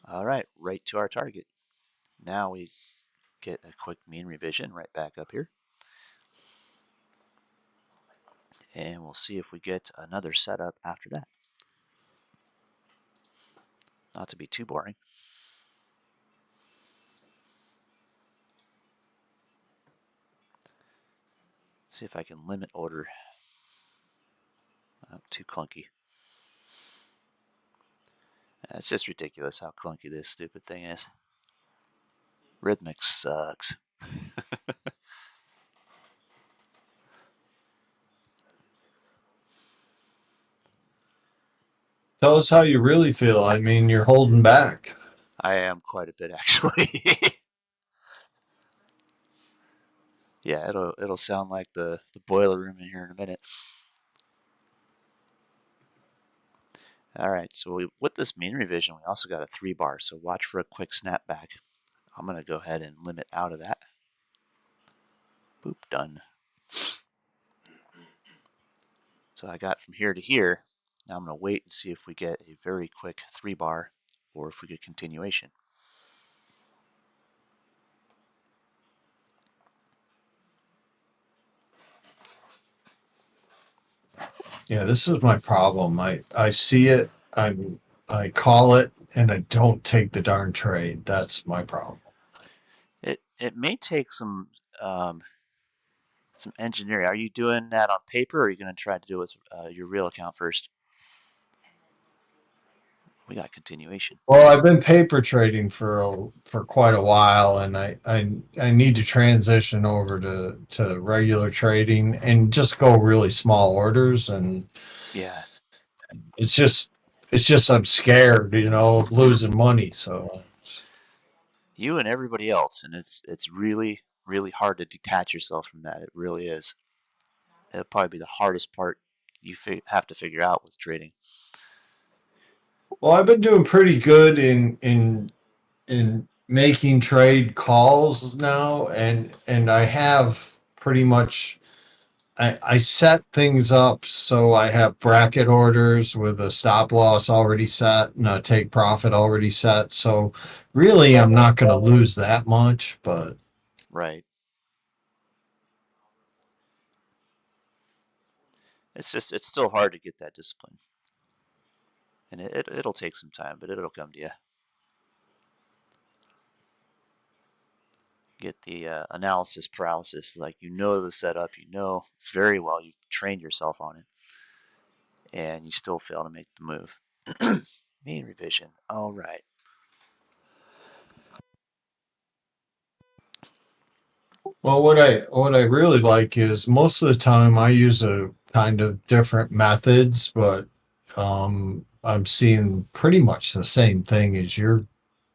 All right, right to our target. Now we get a quick mean revision right back up here. And we'll see if we get another setup after that. Not to be too boring. See if I can limit order. Too clunky. It's just ridiculous how clunky this stupid thing is. Rhythmic sucks. Tell us how you really feel. I mean, you're holding back. I am quite a bit actually. Yeah, it'll sound like the boiler room in here in a minute. All right, so with this mean revision, we also got a 3-bar, so watch for a quick snapback. I'm going to go ahead and limit out of that. Boop, done. So I got from here to here. Now I'm going to wait and see if we get a very quick 3-bar or if we get continuation. Yeah, this is my problem. I see it, I call it, and I don't take the darn trade. That's my problem. It may take some engineering. Are you doing that on paper, or are you going to try to do it with your real account first? We got continuation. Well, I've been paper trading for quite a while, and I need to transition over to regular trading and just go really small orders. And Yeah, it's just it's just I'm scared, of losing money. So you and everybody else, and it's really hard to detach yourself from that. It really is. It'll probably be the hardest part you have to figure out with trading. well, I've been doing pretty good in making trade calls now, and I have pretty much I set things up so I have bracket orders with a stop loss already set and a take profit already set. So really, I'm not going to lose that much, but Right. It's still hard to get that discipline, and it'll take some time, but it'll come to you. Get the analysis paralysis, like you know the setup, you know very well, you've trained yourself on it, and you still fail to make the move. Mean revision. All right. well, what I really like is most of the time I use a kind of different methods, but I'm seeing pretty much the same thing as you're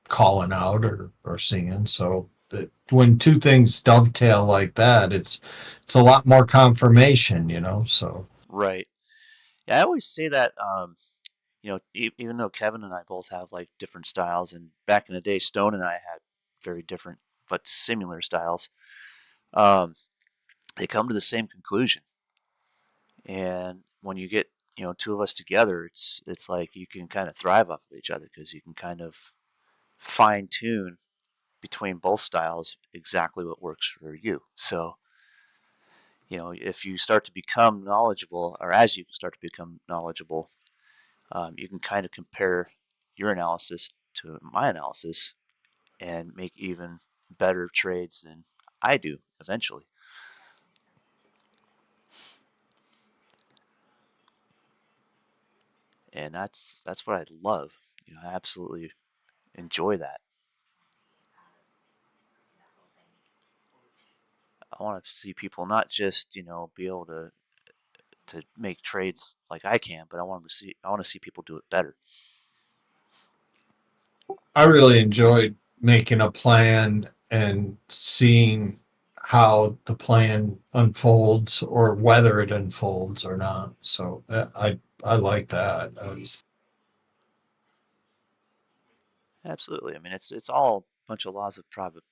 calling out or seeing. So that when two things dovetail like that, it's a lot more confirmation. So Right. Yeah, I always say that. Even though Kevin and I both have like different styles, and back in the day, Stone and I had very different but similar styles. Um, they come to the same conclusion, and when you get two of us together, it's like you can kind of thrive off of each other because you can kind of fine tune between both styles exactly what works for you. So, if you start to become knowledgeable, or as you start to become knowledgeable, you can kind of compare your analysis to my analysis and make even better trades than I do eventually. And that's what I love. I absolutely enjoy that. I want to see people not just be able to make trades like I can, but I want to see people do it better. I really enjoyed making a plan and seeing how the plan unfolds or whether it unfolds or not. So I like that. Absolutely. I mean, it's all a bunch of laws of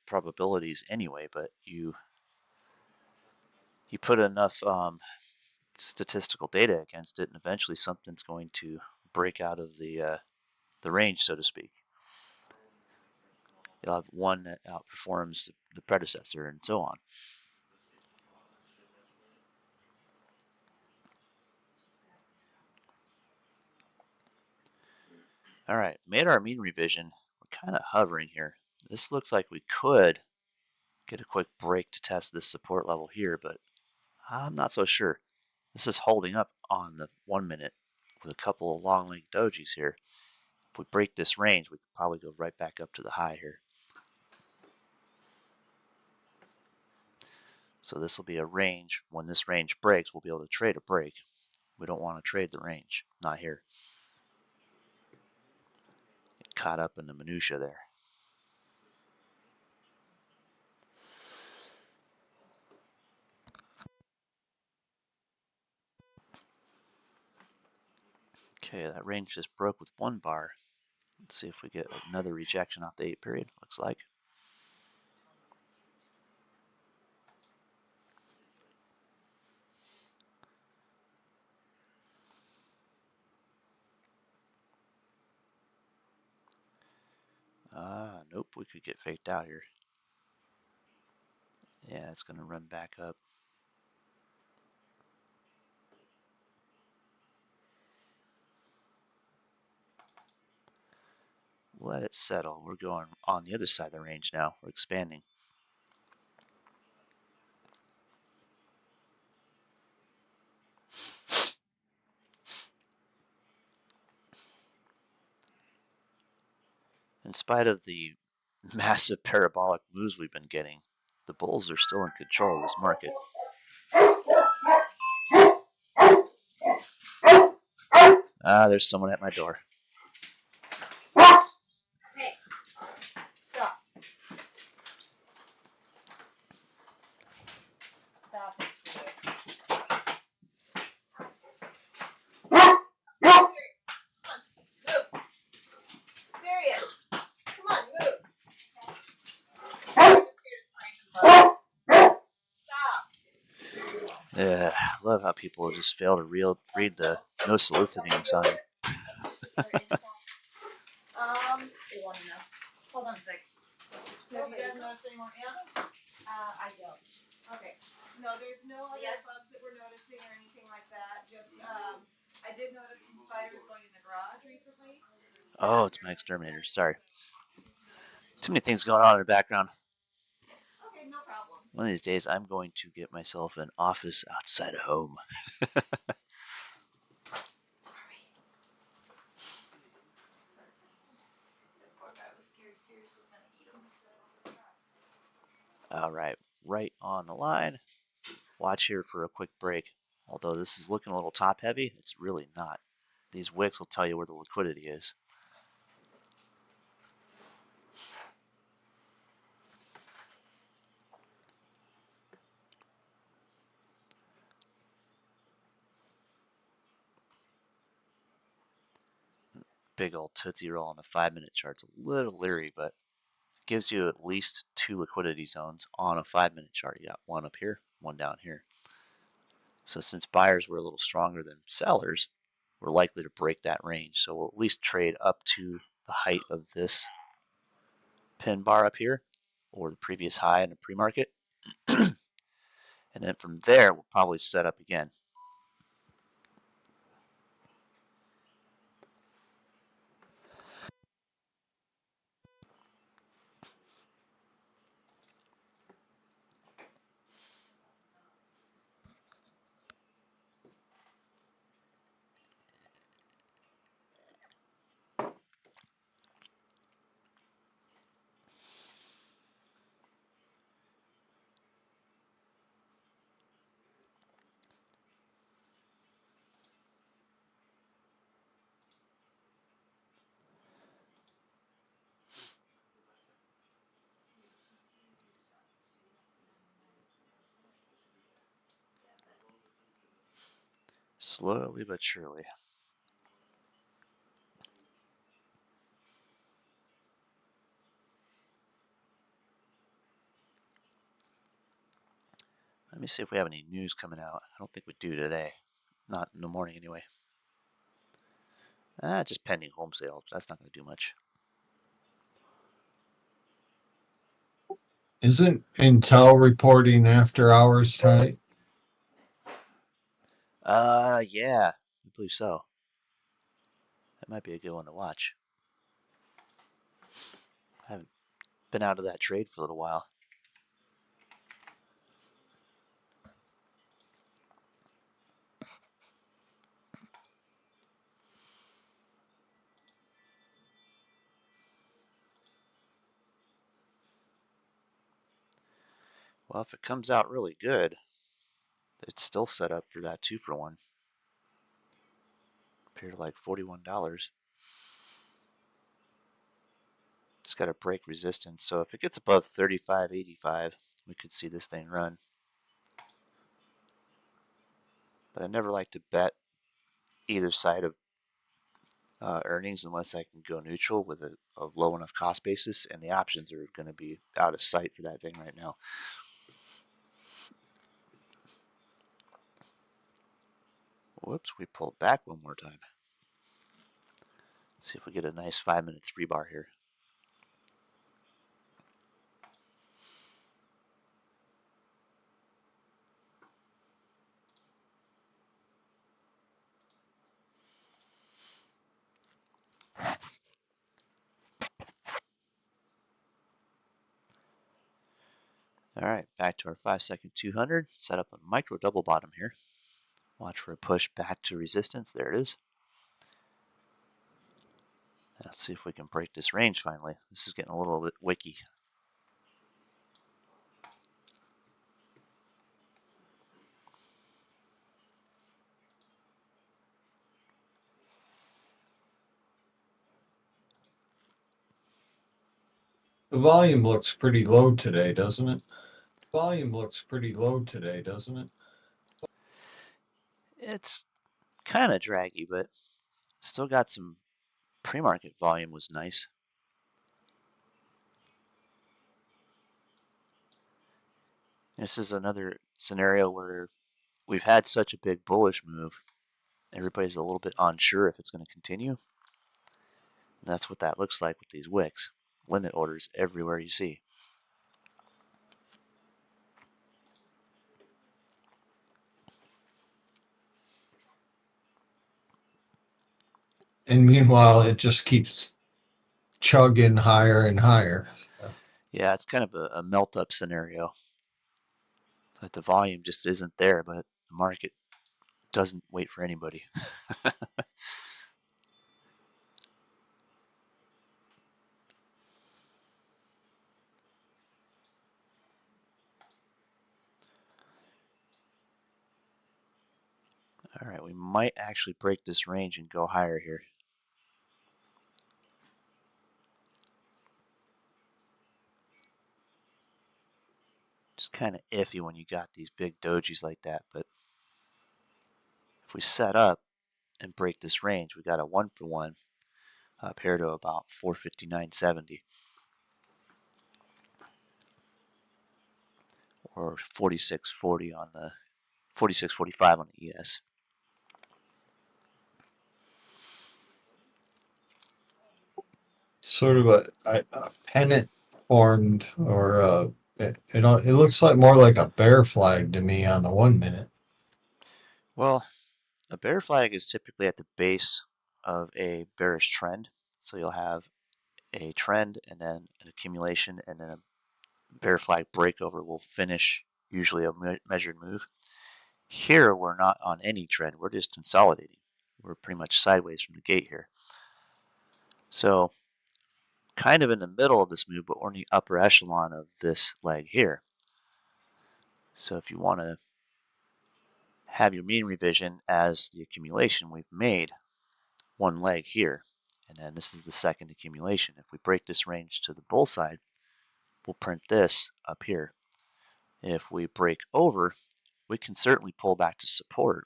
probabilities anyway, but you put enough statistical data against it, and eventually something's going to break out of the range, so to speak. You'll have one that outperforms the predecessor, and so on. All right, made our mean revision. We're kind of hovering here. This looks like we could get a quick break to test this support level here, but I'm not so sure. This is holding up on the 1 minute with a couple of long link dojis here. If we break this range, we could probably go right back up to the high here. So this will be a range. When this range breaks, we'll be able to trade a break. We don't want to trade the range. Not here. Get caught up in the minutia there. Okay, that range just broke with 1 bar. Let's see if we get another rejection off the 8 period. Looks like. Nope, we could get faked out here. Yeah, it's going to run back up. Let it settle. We're going on the other side of the range now. We're expanding. In spite of the massive parabolic moves we've been getting, the bulls are still in control of this market. There's someone at my door. Hey, stop. Stop it, Serious. Come on, move. I'm just here to scrape the bugs. Stop. Yeah, I love how people just fail to read the no soliciting sign. They want to know. Hold on a sec. Have you guys noticed any more ants? I don't. Okay. No, there's no other bugs that we're noticing or anything like that. Just, I did notice some spiders going in the garage recently. Oh, it's my exterminator. Sorry. Too many things going on in the background. Okay, no problem. One of these days, I'm going to get myself an office outside of home. Sorry. The poor guy was scared Sirius was going to eat him. All right on the line. Watch here for a quick break. Although this is looking a little top heavy, it's really not. These wicks will tell you where the liquidity is. Big old Tootsie Roll on the 5-minute chart's a little leery, but gives you at least 2 liquidity zones on a 5-minute chart. You got one up here, one down here. So since buyers were a little stronger than sellers, we're likely to break that range. So we'll at least trade up to the height of this pin bar up here, or the previous high in the pre-market. And then from there, we'll probably set up again. Slowly but surely. Let me see if we have any news coming out. I don't think we do today. Not in the morning anyway. Just pending home sale. That's not going to do much. Isn't Intel reporting after hours tonight? Yeah, I believe so. That might be a good one to watch. I haven't been out of that trade for a little while. Well, if it comes out really good, it's still set up for that 2-for-1. Appeared to like $41. It's got to break resistance, so if it gets above 35.85, we could see this thing run. But I never like to bet either side of earnings unless I can go neutral with a low enough cost basis, and the options are going to be out of sight for that thing right now. Whoops, we pulled back one more time. Let's see if we get a nice 5-minute 3-bar here. All right, back to our 5-second 200. Set up a micro double bottom here. Watch for a push back to resistance. There it is. Let's see if we can break this range finally. This is getting a little bit wicky. The volume looks pretty low today, doesn't it? Volume looks pretty low today, doesn't it? It's kind of draggy, but still got some pre-market volume. Was nice. This is another scenario where we've had such a big bullish move. Everybody's a little bit unsure if it's going to continue. And that's what that looks like with these wicks. Limit orders everywhere you see. And meanwhile, it just keeps chugging higher and higher. Yeah, it's kind of a melt-up scenario. Like the volume just isn't there, but the market doesn't wait for anybody. All right, we might actually break this range and go higher here. Just kind of iffy when you got these big dojis like that, but if we set up and break this range, we got a 1-for-1 up here to about 459.70 or 46.40 on the 46.45 on the ES. Sort of a pennant formed, or it looks like more like a bear flag to me on the 1 minute. Well, a bear flag is typically at the base of a bearish trend. So you'll have a trend and then an accumulation and then a bear flag breakover will finish usually a measured move. Here we're not on any trend, we're just consolidating. We're pretty much sideways from the gate here. So kind of in the middle of this move, but we're in the upper echelon of this leg here. So if you want to have your mean revision as the accumulation, we've made one leg here, and then this is the second accumulation. If we break this range to the bull side, we'll print this up here. If we break over, we can certainly pull back to support.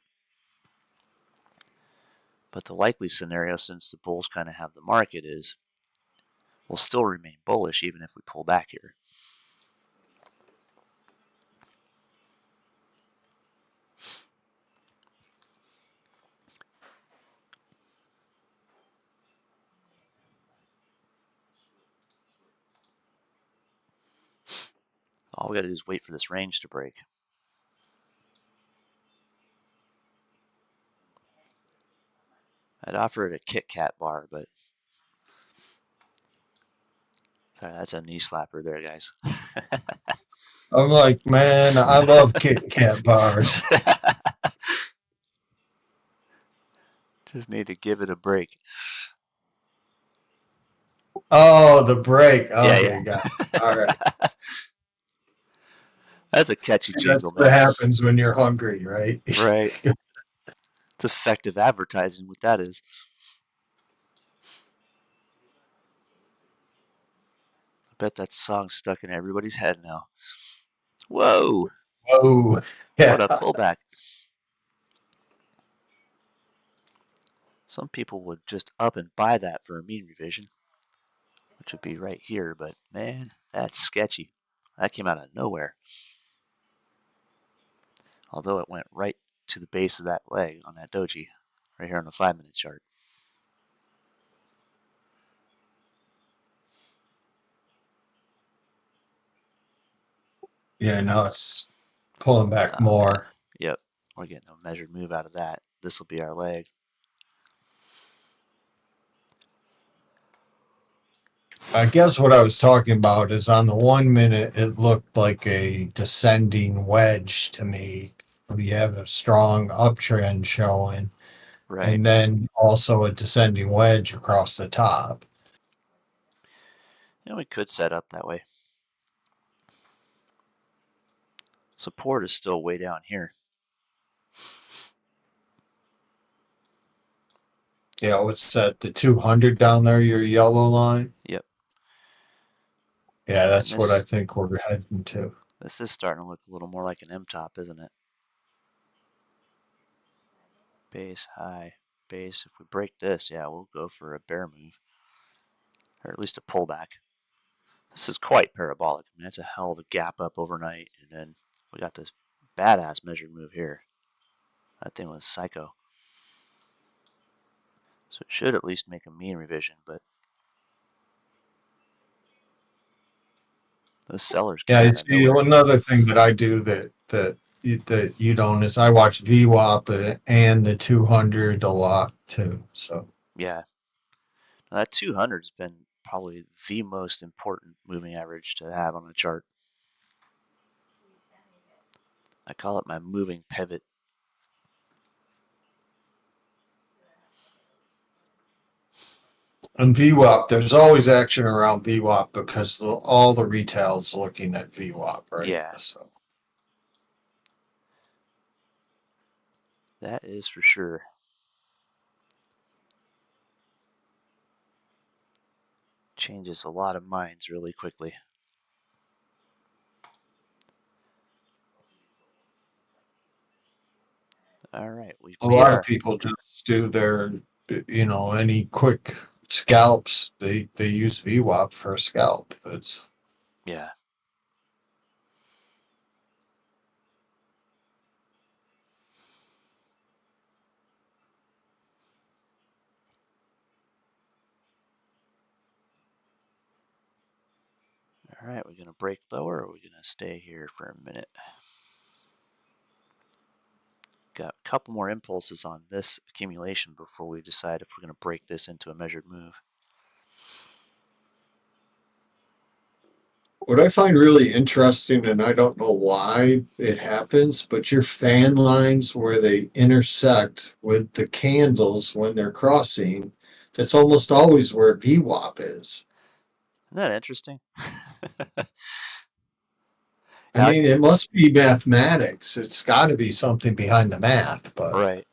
But the likely scenario, since the bulls kind of have the market, is we'll still remain bullish even if we pull back here. we got to do is wait for this range to break. I'd offer it a Kit Kat bar, but sorry, that's a knee slapper there, guys. I'm like, man, I love Kit Kat bars. Just need to give it a break. Oh, the break. Okay, Yeah. got it. All right. That's a catchy See, that's jingle, what man. happens when you're hungry, right? Right. It's effective advertising, what that is. I bet that song's stuck in everybody's head now. Whoa! Oh, What yeah. a pullback. Some people would just up and buy that for a mean revision, which would be right here, but man, that's sketchy. That came out of nowhere. Although it went right to the base of that leg on that doji, right here on the 5-minute chart. Yeah, now it's pulling back Oh, yeah. more. Yep. We're getting a measured move out of that. This will be our leg. I guess what I was talking about is on the 1 minute, it looked like a descending wedge to me. We have a strong uptrend showing, Right. and then also a descending wedge across the top. We could set up that way. Support is still way down here. Yeah, what's that? The 200 down there, your yellow line? Yep. Yeah, And that's what I this think we're heading to. this is starting to look a little more like an M-top, isn't it? Base, high, base. If we break this, yeah, we'll go for a bear move. Or at least a pullback. This is quite parabolic. I mean, that's a hell of a gap up overnight. And then we got this badass measured move here. That thing was psycho. So it should at least make a mean revision, but those sellers Yeah, came you out of see, nowhere. another thing that I do that you don't is I watch VWAP and the 200 a lot too. So Yeah. Now that 200 has been probably the most important moving average to have on a chart. I call it my moving pivot. on VWAP, there's always action around VWAP because all the retail's looking at VWAP, right? Yeah, So that is for sure. Changes a lot of minds really quickly. All right, we've a made lot of our. people just do their, any quick scalps. They use VWAP for a scalp. It's Yeah. All right, we're going to break lower or are we going to stay here for a minute? Got a couple more impulses on this accumulation before we decide if we're going to break this into a measured move. what I find really interesting, and I don't know why it happens, but your fan lines where they intersect with the candles when they're crossing, that's almost always where VWAP is. Isn't that interesting? I Now, mean, it must be mathematics. It's got to be something behind the math, but right.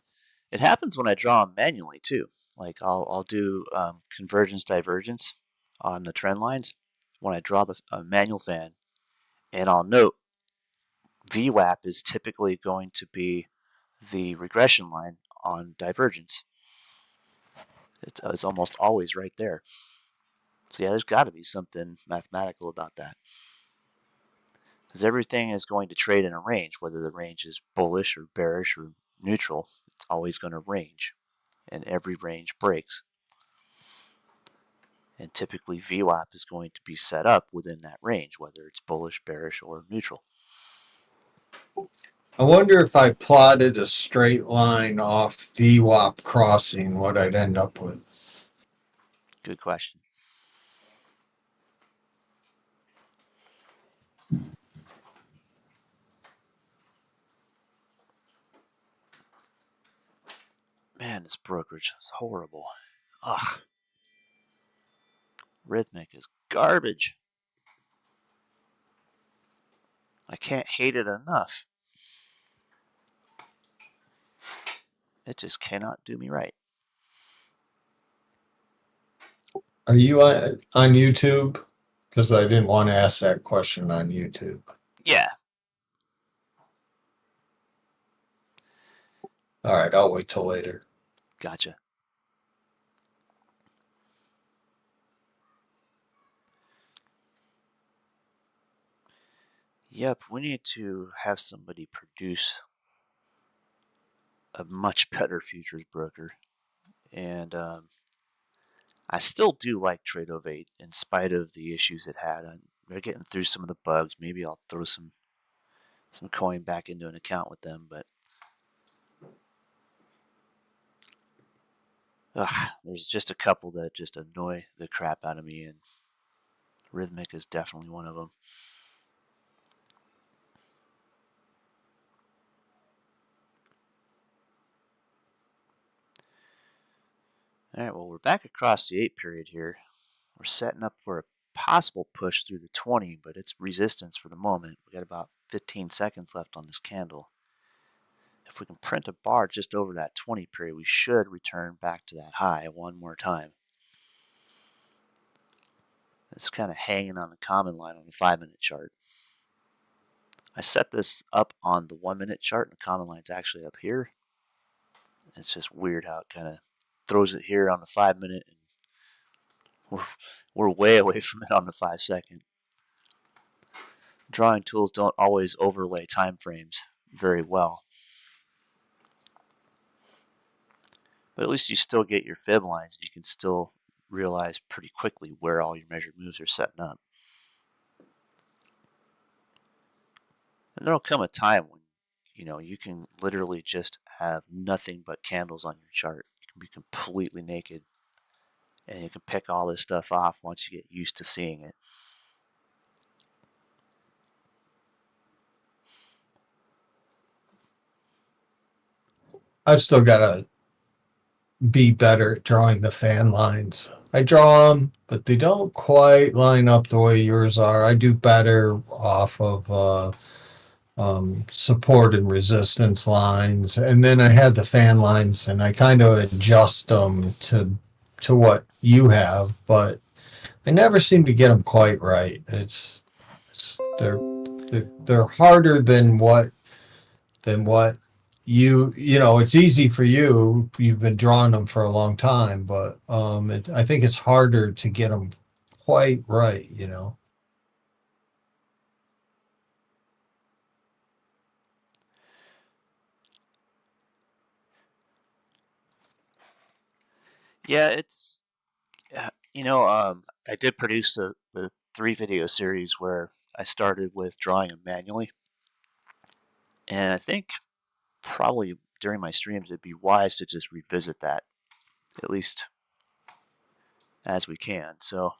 It happens when I draw them manually too. Like I'll do convergence divergence on the trend lines when I draw the manual fan, and I'll note VWAP is typically going to be the regression line on divergence. It's almost always right there. So yeah, there's got to be something mathematical about that. Because everything is going to trade in a range, whether the range is bullish or bearish or neutral, it's always going to range. And every range breaks. And typically VWAP is going to be set up within that range, whether it's bullish, bearish, or neutral. I wonder if I plotted a straight line off VWAP crossing, what I'd end up with. Good question. Man, this brokerage is horrible. Ugh. Rhythmic is garbage. I can't hate it enough. It just cannot do me right. Are you on YouTube? Because I didn't want to ask that question on YouTube. Yeah. All right, I'll wait till later. Gotcha. Yep, we need to have somebody produce a much better futures broker. And I still do like Trade08 in spite of the issues it had. They're getting through some of the bugs. Maybe I'll throw some coin back into an account with them, but there's just a couple that just annoy the crap out of me, and Rhythmic is definitely one of them. All right, well, we're back across the 8 period here. We're setting up for a possible push through the 20, but it's resistance for the moment. We got about 15 seconds left on this candle. If we can print a bar just over that 20 period, we should return back to that high one more time. It's kind of hanging on the common line on the 5-minute chart. I set this up on the 1-minute chart, and the common line's actually up here. It's just weird how it kind of throws it here on the 5-minute, and we're way away from it on the 5-second. Drawing tools don't always overlay time frames very well. But at least you still get your fib lines, and you can still realize pretty quickly where all your measured moves are setting up. And there'll come a time when you can literally just have nothing but candles on your chart. You can be completely naked, and you can pick all this stuff off once you get used to seeing it. I've still got to be better at drawing the fan lines. I draw them, but they don't quite line up the way yours are. I do better off of support and resistance lines, and then I had the fan lines, and I kind of adjust them to what you have, but I never seem to get them quite right. They're harder than what it's easy for you. You've been drawing them for a long time, but I think it's harder to get them quite right. Yeah, it's I did produce a 3-video series where I started with drawing them manually, and I think probably during my streams it'd be wise to just revisit that, at least as we can. So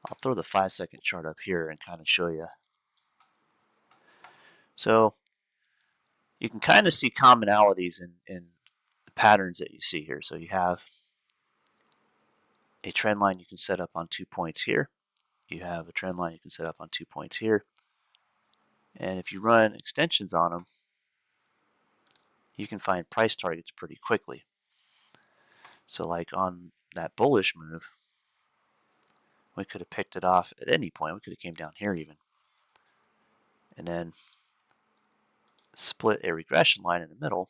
I'll throw the 5-second chart up here and kind of show you. So you can kind of see commonalities in the patterns that you see here. So you have a trend line you can set up on 2 points here. You have a trend line you can set up on 2 points here. And if you run extensions on them, you can find price targets pretty quickly. So like on that bullish move, we could have picked it off at any point. We could have came down here even. And then split a regression line in the middle.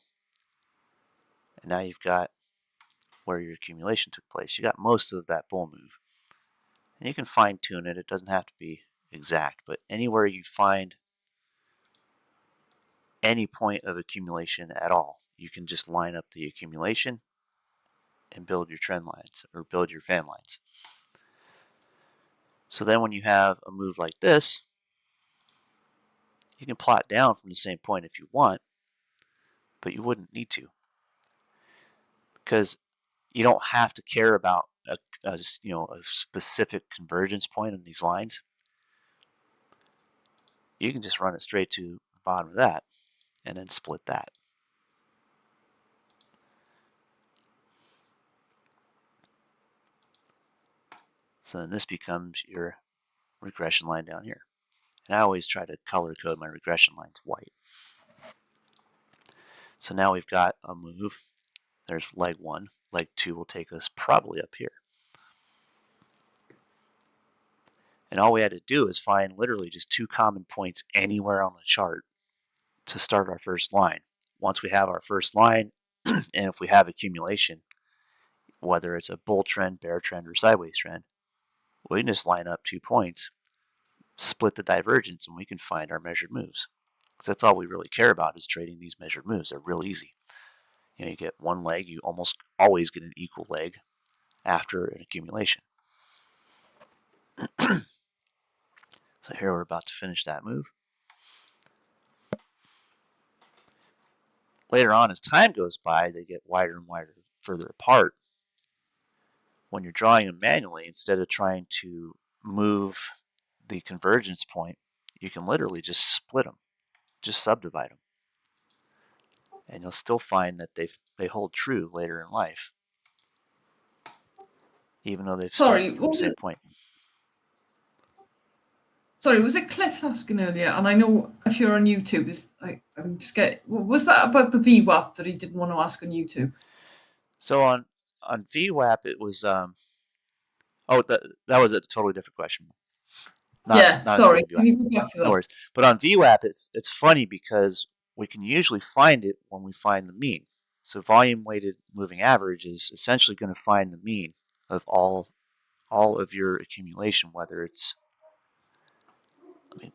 And now you've got where your accumulation took place. You got most of that bull move. And you can fine tune it. It doesn't have to be exact, but anywhere you find any point of accumulation at all, you can just line up the accumulation and build your trend lines or build your fan lines. So then when you have a move like this, you can plot down from the same point if you want, but you wouldn't need to, because you don't have to care about a specific convergence point on these lines. You can just run it straight to the bottom of that and then split that. So then this becomes your regression line down here. And I always try to color code my regression lines white. So now we've got a move. There's leg 1. Leg 2 will take us probably up here. And all we had to do is find literally just 2 common points anywhere on the chart to start our first line. Once we have our first line, and if we have accumulation, whether it's a bull trend, bear trend, or sideways trend, we can just line up 2 points, split the divergence, and we can find our measured moves. Because that's all we really care about is trading these measured moves. They're real easy. You get one leg, you almost always get an equal leg after an accumulation. So here we're about to finish that move. Later on, as time goes by, they get wider and wider, further apart. When you're drawing them manually, instead of trying to move the convergence point, you can literally just split them, just subdivide them. And you'll still find that they hold true later in life, even though they've started from the same point. Sorry, was it Cliff asking earlier? And I know if you're on YouTube, I'm scared. Was that about the VWAP that he didn't want to ask on YouTube? So on VWAP, it was that was a totally different question. Sorry. Can you go back to that? No worries. But on VWAP, it's funny because we can usually find it when we find the mean. So volume weighted moving average is essentially going to find the mean of all of your accumulation, whether it's, let me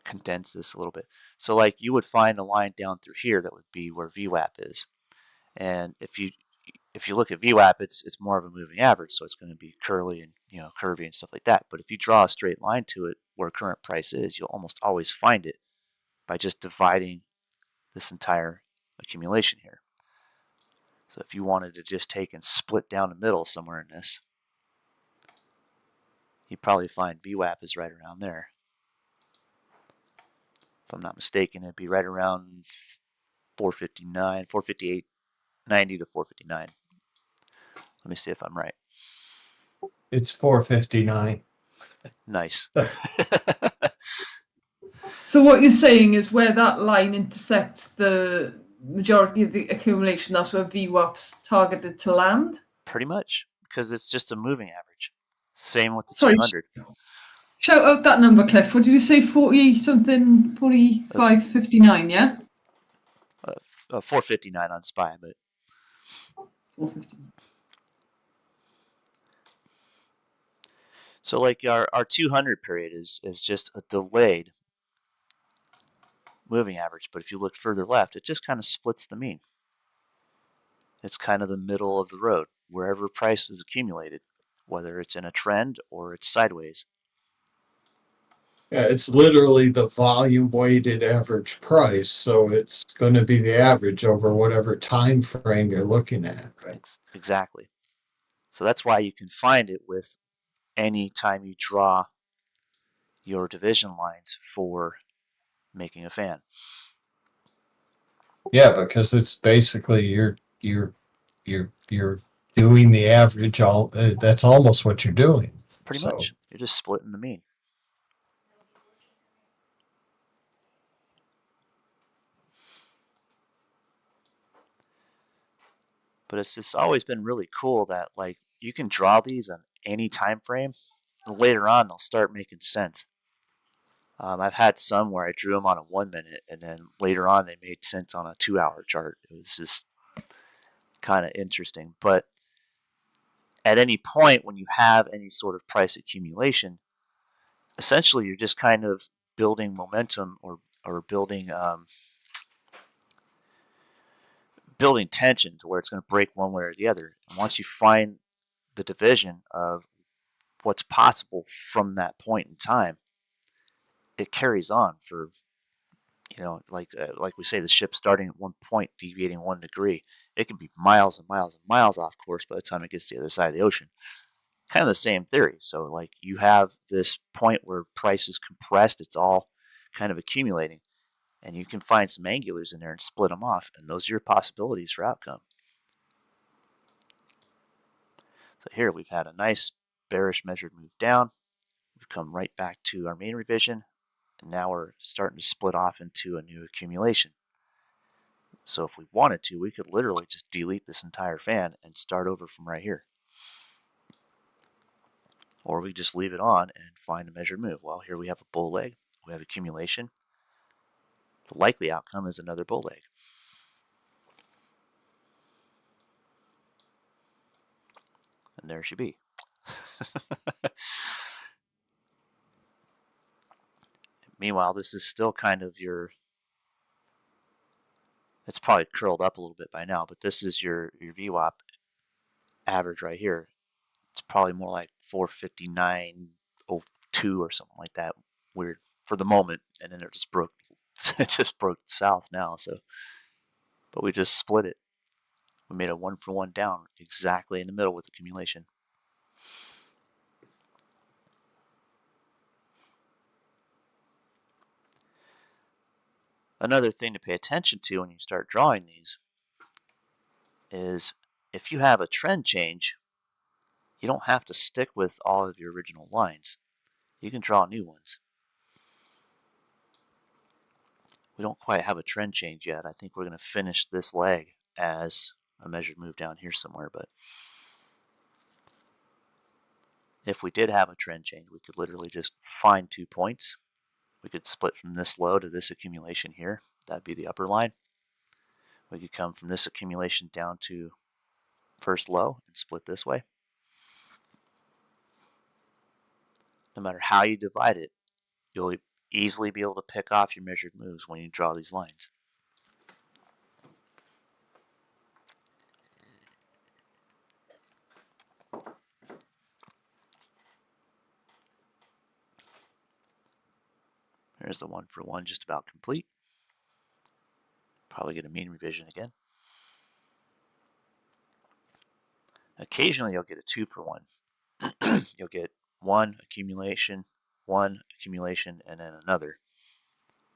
condense this a little bit. So like you would find a line down through here that would be where VWAP is. And if you look at VWAP, it's more of a moving average, so it's going to be curly and curvy and stuff like that. But if you draw a straight line to it where current price is, you'll almost always find it by just dividing this entire accumulation here. So if you wanted to just take and split down the middle somewhere in this, you'd probably find VWAP is right around there. If I'm not mistaken, it'd be right around 459, 458.90 to 459. Let me see if I'm right. It's 459. Nice. So what you're saying is where that line intersects the majority of the accumulation, that's where VWAP's targeted to land? Pretty much, because it's just a moving average. Same with the 200. Shout out that number, Cliff. What did you say? 40 something, 45.59, yeah? 459 on SPY, but 459. So like our 200 period is just a delayed moving average, but if you look further left, it just kind of splits the mean. It's kind of the middle of the road, wherever price is accumulated, whether it's in a trend or it's sideways. Yeah, it's literally the volume weighted average price, so it's going to be the average over whatever time frame you're looking at, right? Exactly. So that's why you can find it with any time you draw your division lines for making a fan. Yeah, because it's basically you're doing the average. That's almost what you're doing. Pretty much, you're just splitting the mean. But it's just always been really cool that like you can draw these on any time frame, and later on they'll start making sense. I've had some where I drew them on a 1 minute, and then later on they made sense on a 2-hour chart. It was just kind of interesting. But at any point when you have any sort of price accumulation, essentially you're just kind of building momentum or building building tension to where it's going to break one way or the other. And once you find the division of what's possible from that point in time, it carries on for, like we say, the ship starting at one point, deviating 1 degree. It can be miles and miles and miles off course by the time it gets to the other side of the ocean. Kind of the same theory. So, like, you have this point where price is compressed, it's all kind of accumulating, and you can find some angulars in there and split them off, and those are your possibilities for outcome. So here we've had a nice bearish measured move down. We've come right back to our main revision, and now we're starting to split off into a new accumulation. So if we wanted to, we could literally just delete this entire fan and start over from right here. Or we just leave it on and find a measured move. Well, here we have a bull leg, we have accumulation. The likely outcome is another bull leg. And there she be. Meanwhile, this is still kind of your, it's probably curled up a little bit by now, but this is your VWAP average right here. It's probably more like 459.02 or something like that. Weird for the moment, and then it just broke. It just broke south now. So, but we just split it. We made a 1-for-1 down exactly in the middle with accumulation. Another thing to pay attention to when you start drawing these is if you have a trend change, you don't have to stick with all of your original lines. You can draw new ones. We don't quite have a trend change yet. I think we're going to finish this leg as a measured move down here somewhere, but if we did have a trend change, we could literally just find 2 points. We could split from this low to this accumulation here. That'd be the upper line. We could come from this accumulation down to first low and split this way. No matter how you divide it, you'll easily be able to pick off your measured moves when you draw these lines. There's the 1-for-1 just about complete. Probably get a mean revision again. Occasionally you'll get a 2-for-1. You'll get one accumulation, and then another.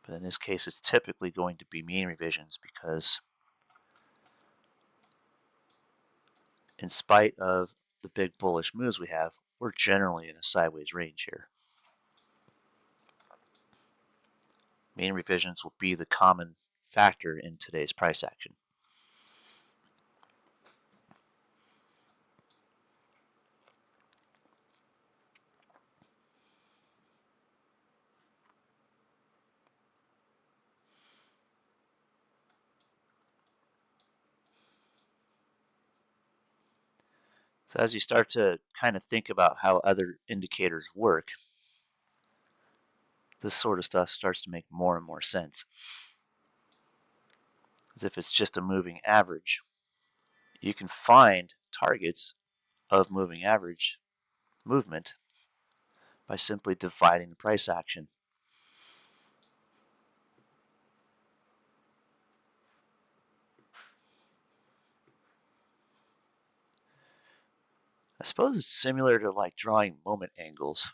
But in this case, it's typically going to be mean revisions because in spite of the big bullish moves we have, we're generally in a sideways range here. Mean revisions will be the common factor in today's price action. So as you start to kind of think about how other indicators work, this sort of stuff starts to make more and more sense. As if it's just a moving average, you can find targets of moving average movement by simply dividing the price action. I suppose it's similar to like drawing moment angles.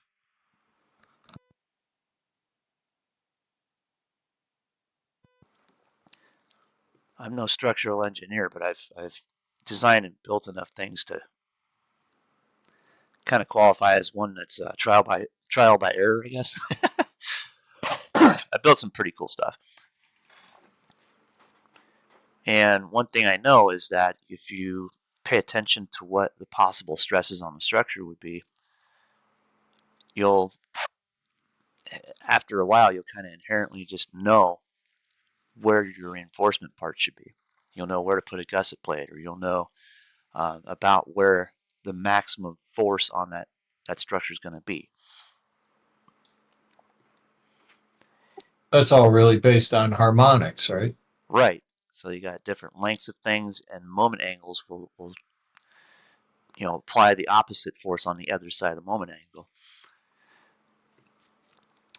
I'm no structural engineer, but I've designed and built enough things to kind of qualify as one that's trial by error, I guess. I built some pretty cool stuff. And one thing I know is that if you pay attention to what the possible stresses on the structure would be, after a while, you'll kind of inherently just know where your reinforcement part should be. You'll know where to put a gusset plate, or you'll know about where the maximum force on that structure is going to be. That's all really based on harmonics, right? Right. So you got different lengths of things, and moment angles will apply the opposite force on the other side of the moment angle.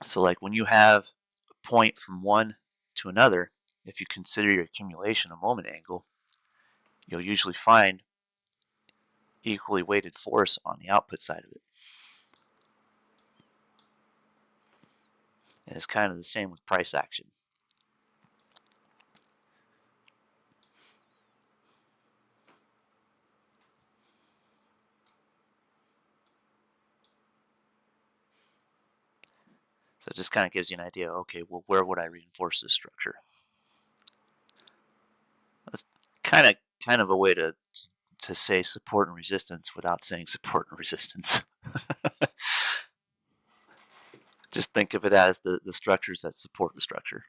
So like when you have a point from one to another, if you consider your accumulation a moment angle, you'll usually find equally weighted force on the output side of it. And it's kind of the same with price action. So it just kind of gives you an idea, okay, well, where would I reinforce this structure? That's kind of a way to say support and resistance without saying support and resistance. Just think of it as the structures that support the structure.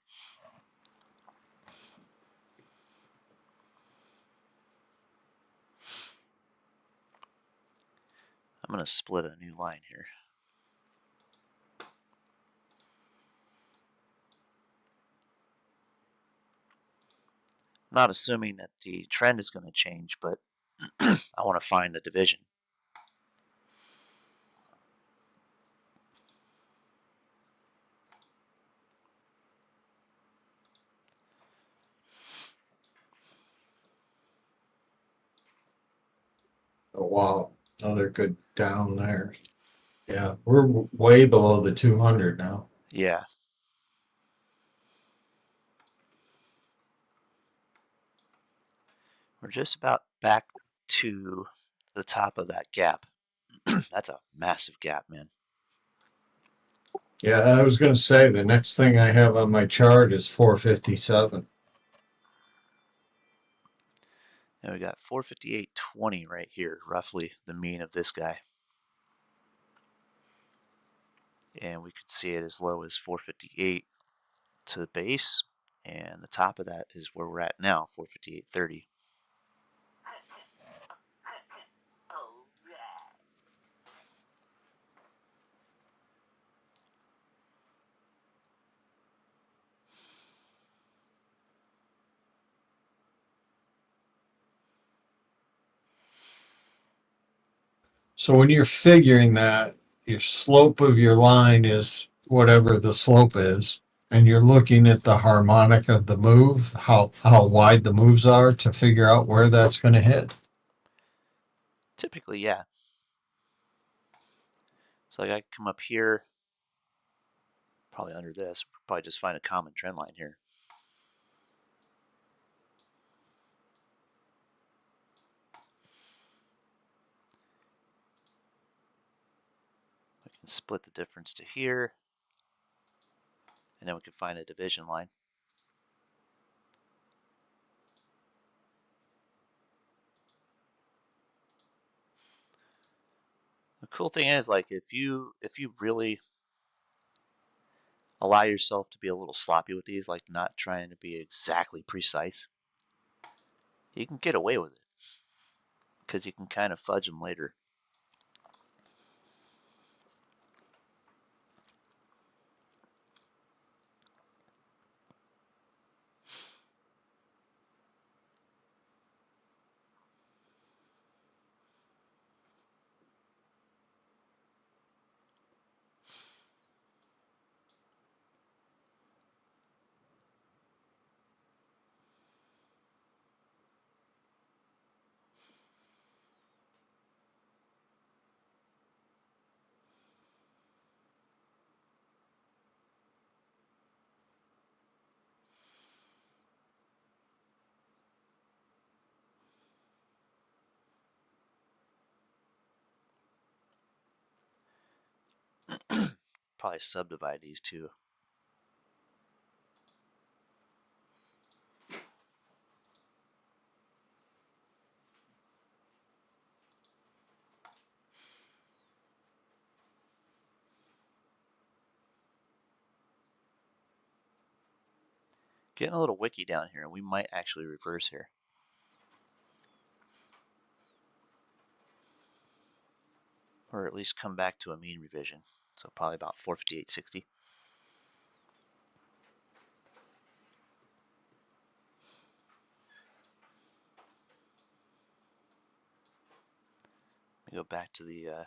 I'm going to split a new line here. I'm not assuming that the trend is going to change, but I want to find the division. Oh, wow, another good down there. Yeah, we're way below the 200 now. Yeah. We're just about back to the top of that gap. That's a massive gap, man. Yeah, I was going to say the next thing I have on my chart is 457. And we got 458.20 right here, roughly the mean of this guy. And we could see it as low as 458 to the base, and the top of that is where we're at now, 458.30. So when you're figuring that, your slope of your line is whatever the slope is, and you're looking at the harmonic of the move, how wide the moves are to figure out where that's going to hit. Typically, yeah. So like I can come up here, probably under this, probably just find a common trend line here. We can split the difference to here, and then we can find a division line. The cool thing is, like, if you really allow yourself to be a little sloppy with these, like not trying to be exactly precise, you can get away with it because you can kind of fudge them later. Probably subdivide these two. Getting a little wicky down here, and we might actually reverse here. Or at least come back to a mean revision. So probably about 458.60. Let me go back to the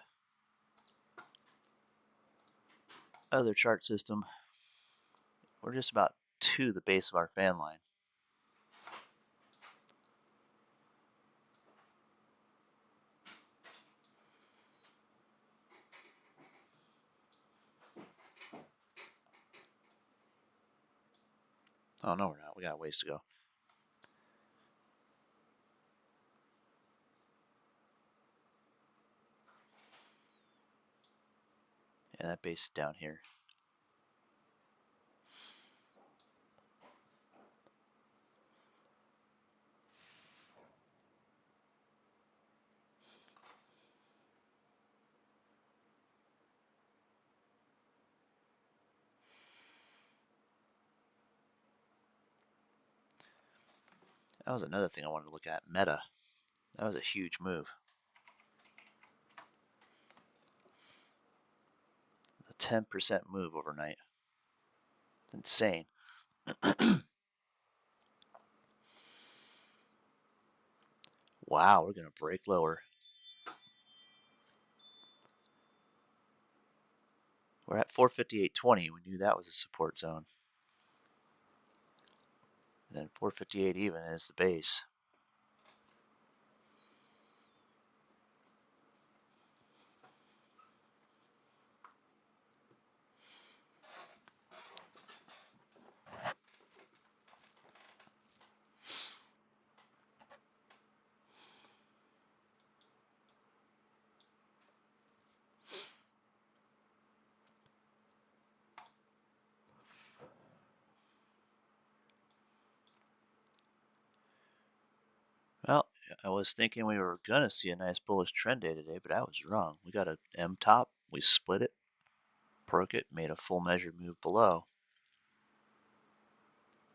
other chart system. We're just about to the base of our fan line. Oh, no, we're not. We got a ways to go. Yeah, that base is down here. That was another thing I wanted to look at. Meta. That was a huge move. A 10% move overnight. It's insane. Wow, we're going to break lower. We're at 458.20. We knew that was a support zone. And then 458 even is the base. Well, I was thinking we were going to see a nice bullish trend day today, but I was wrong. We got a M top, we split it, broke it, made a full measure move below.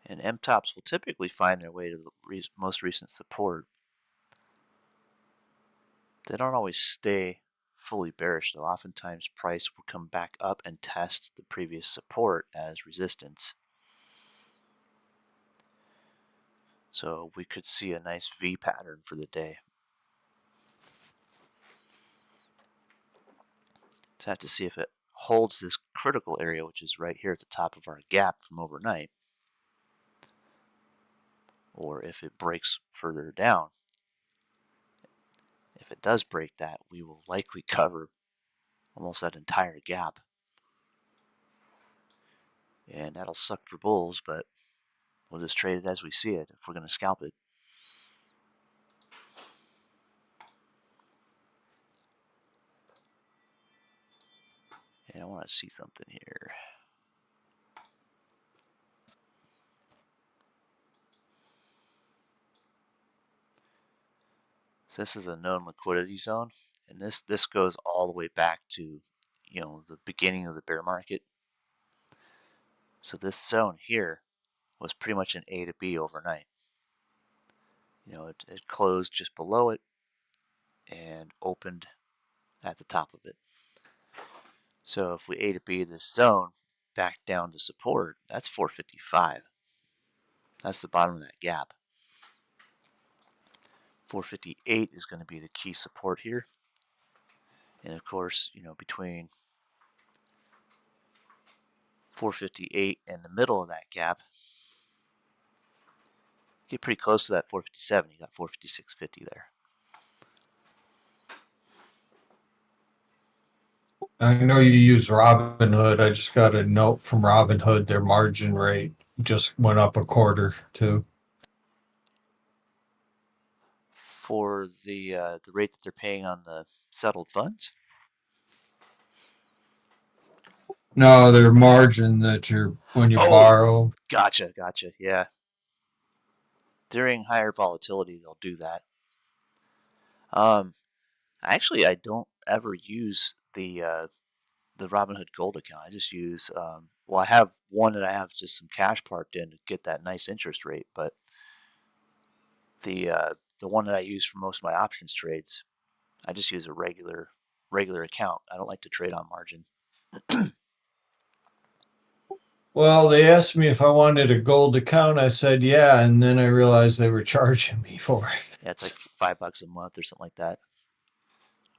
And M tops will typically find their way to the most recent support. They don't always stay fully bearish, though. Oftentimes price will come back up and test the previous support as resistance. So we could see a nice V pattern for the day. So I have to see if it holds this critical area, which is right here at the top of our gap from overnight, or if it breaks further down. If it does break that, we will likely cover almost that entire gap. And that'll suck for bulls, but we'll just trade it as we see it if we're going to scalp it. And I want to see something here. So this is a known liquidity zone, and this goes all the way back to, the beginning of the bear market. So this zone here was pretty much an A to B overnight. It closed just below it and opened at the top of it. So if we A to B this zone back down to support, that's 455. That's the bottom of that gap. 458 is going to be the key support here. And of course, between 458 and the middle of that gap, get pretty close to that 457. You got 456.50 there. I know you use Robinhood. I just got a note from Robinhood. Their margin rate just went up a quarter too. For the rate that they're paying on the settled funds? No, their margin that when you borrow. Gotcha. Yeah. During higher volatility, they'll do that. Actually, I don't ever use the Robinhood Gold account. I just use I have one that I have just some cash parked in to get that nice interest rate, but the one that I use for most of my options trades, I just use a regular account. I don't like to trade on margin. Well, they asked me if I wanted a gold account. I said yeah, and then I realized they were charging me for it. Yeah, it's like $5 a month or something like that.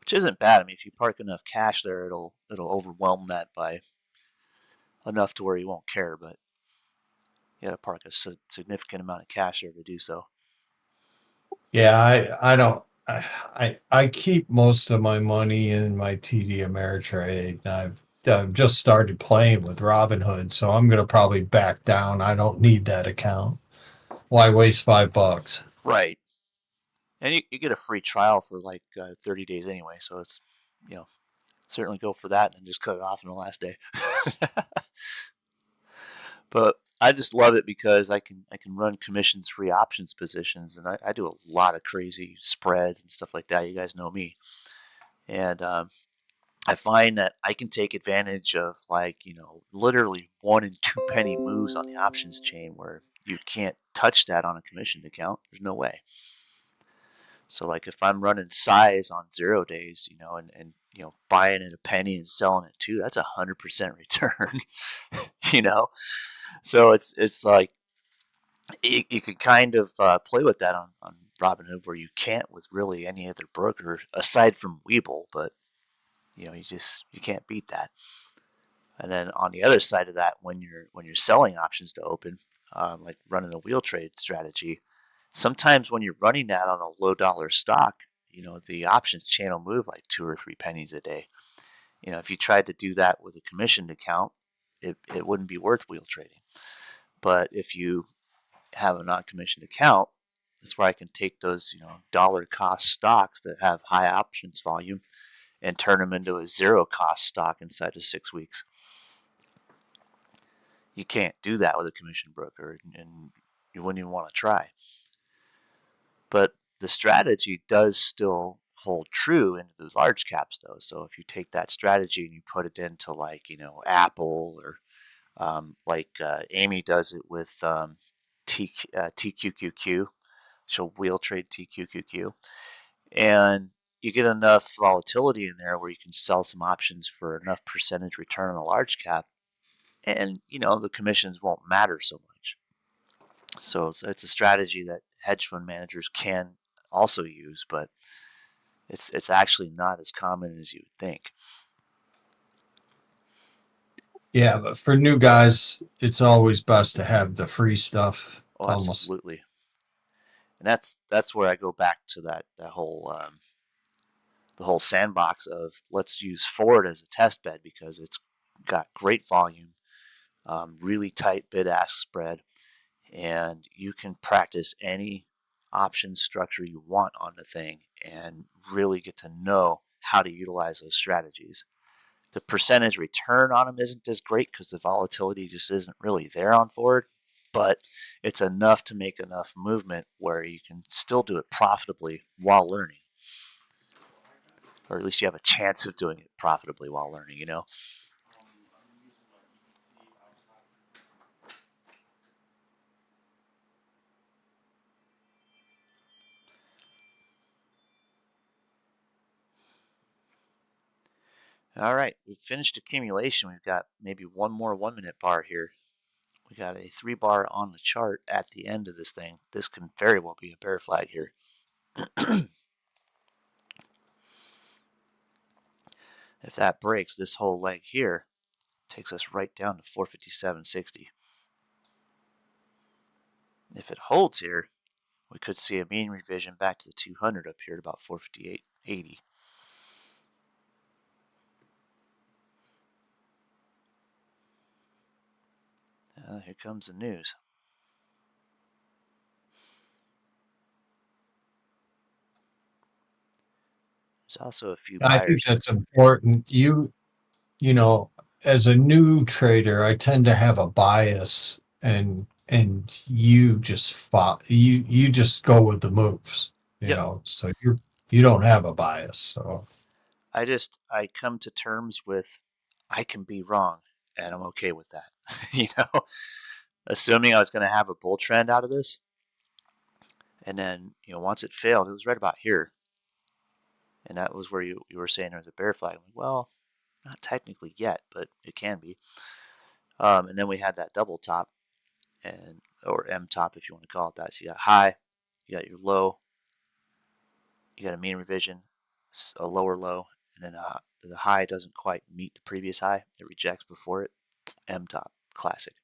which isn't bad. I mean, if you park enough cash there, it'll overwhelm that by enough to where you won't care. But you got to park a significant amount of cash there to do so. Yeah, I don't. I keep most of my money in my TD Ameritrade. I've just started playing with Robinhood, so I'm gonna probably back down. I don't need that account. Why waste $5? Right. And you get a free trial for like 30 days anyway, so it's, certainly go for that and just cut it off in the last day. But I just love it because I can run commissions free options positions, and I do a lot of crazy spreads and stuff like that. You guys know me, and I find that I can take advantage of literally 1 and 2 penny moves on the options chain where you can't touch that on a commissioned account. There's no way. So like if I'm running size on 0 days, and buying at a penny and selling at 2, that's 100% return. you know, so it's like you can kind of play with that on Robinhood where you can't with really any other broker aside from Webull, but you can't beat that. And then on the other side of that, when you're selling options to open, like running a wheel trade strategy, sometimes when you're running that on a low dollar stock, the options channel move like 2 or 3 pennies a day. If you tried to do that with a commissioned account, it wouldn't be worth wheel trading. But if you have a non-commissioned account, that's where I can take those dollar cost stocks that have high options volume and turn them into a 0 cost stock inside of 6 weeks. You can't do that with a commission broker, and you wouldn't even want to try. But the strategy does still hold true into the large caps, though. So if you take that strategy and you put it into Apple or Amy does it with TQQQ, she'll wheel trade TQQQ, and you get enough volatility in there where you can sell some options for enough percentage return on a large cap, and the commissions won't matter so much. So it's a strategy that hedge fund managers can also use, but it's actually not as common as you would think. Yeah, but for new guys, it's always best to have the free stuff. Oh, absolutely. And that's where I go back to that whole the whole sandbox of let's use Ford as a test bed because it's got great volume, really tight bid-ask spread, and you can practice any option structure you want on the thing and really get to know how to utilize those strategies. The percentage return on them isn't as great because the volatility just isn't really there on Ford, but it's enough to make enough movement where you can still do it profitably while learning. Or at least you have a chance of doing it profitably while learning, All right, we've finished accumulation. We've got maybe one more 1-minute bar here. We got a 3 bar on the chart at the end of this thing. This can very well be a bear flag here. If that breaks, this whole leg here takes us right down to 457.60. If it holds here, we could see a mean revision back to the 200 up here at about 458.80. Here comes the news. There's also a few I think buyers. that's important. As a new trader, I tend to have a bias, and you just you just go with the moves. Yep. So you don't have a bias. So I come to terms with I can be wrong, and I'm okay with that. Assuming I was going to have a bull trend out of this, and then once it failed, it was right about here, and that was where you were saying there was a bear flag. I'm like, well, not technically yet, but it can be. And then we had that double top, or M top if you want to call it that. So you got high, you got your low, you got a mean revision, a lower low, and then the high doesn't quite meet the previous high. It rejects before it. M top, classic.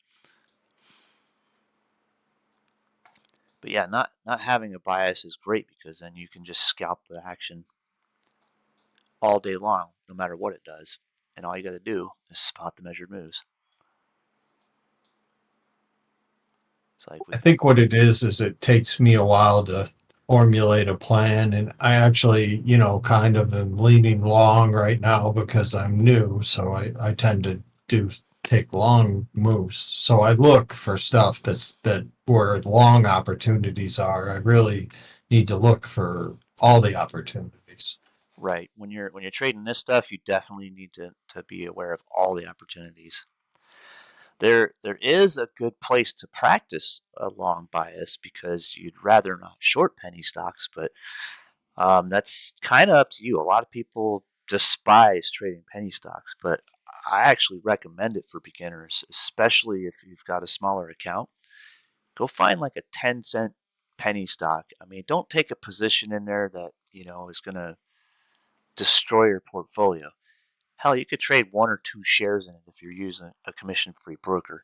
But yeah, not having a bias is great because then you can just scalp the action all day long, no matter what it does. And all you got to do is spot the measured moves. It's like I think what it is it takes me a while to formulate a plan, and I actually, kind of am leaning long right now because I'm new, so I tend to do take long moves. So I look for stuff that where long opportunities are. I really need to look for all the opportunities. right when you're trading this stuff, you definitely need to be aware of all the opportunities. There is a good place to practice a long bias because you'd rather not short penny stocks, but that's kind of up to you. A lot of people despise trading penny stocks, but I actually recommend it for beginners, especially if you've got a smaller account. Go find like a 10-cent penny stock. I mean, don't take a position in there that, is going to destroy your portfolio. Hell, you could trade 1 or 2 shares in it if you're using a commission-free broker.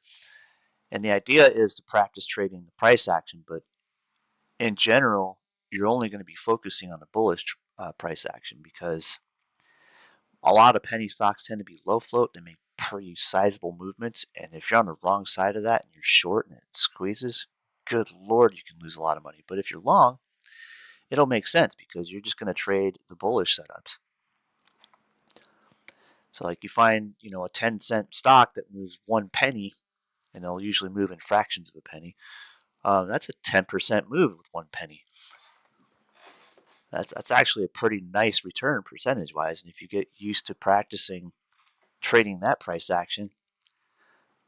And the idea is to practice trading the price action, but in general, you're only going to be focusing on the bullish price action because a lot of penny stocks tend to be low float. They make pretty sizable movements. And if you're on the wrong side of that and you're short and it squeezes, good Lord, you can lose a lot of money. But if you're long, it'll make sense because you're just going to trade the bullish setups. So like you find, a 10-cent stock that moves 1 penny, and they'll usually move in fractions of a penny. That's a 10% move with 1 penny. That's actually a pretty nice return percentage-wise. And if you get used to practicing trading that price action,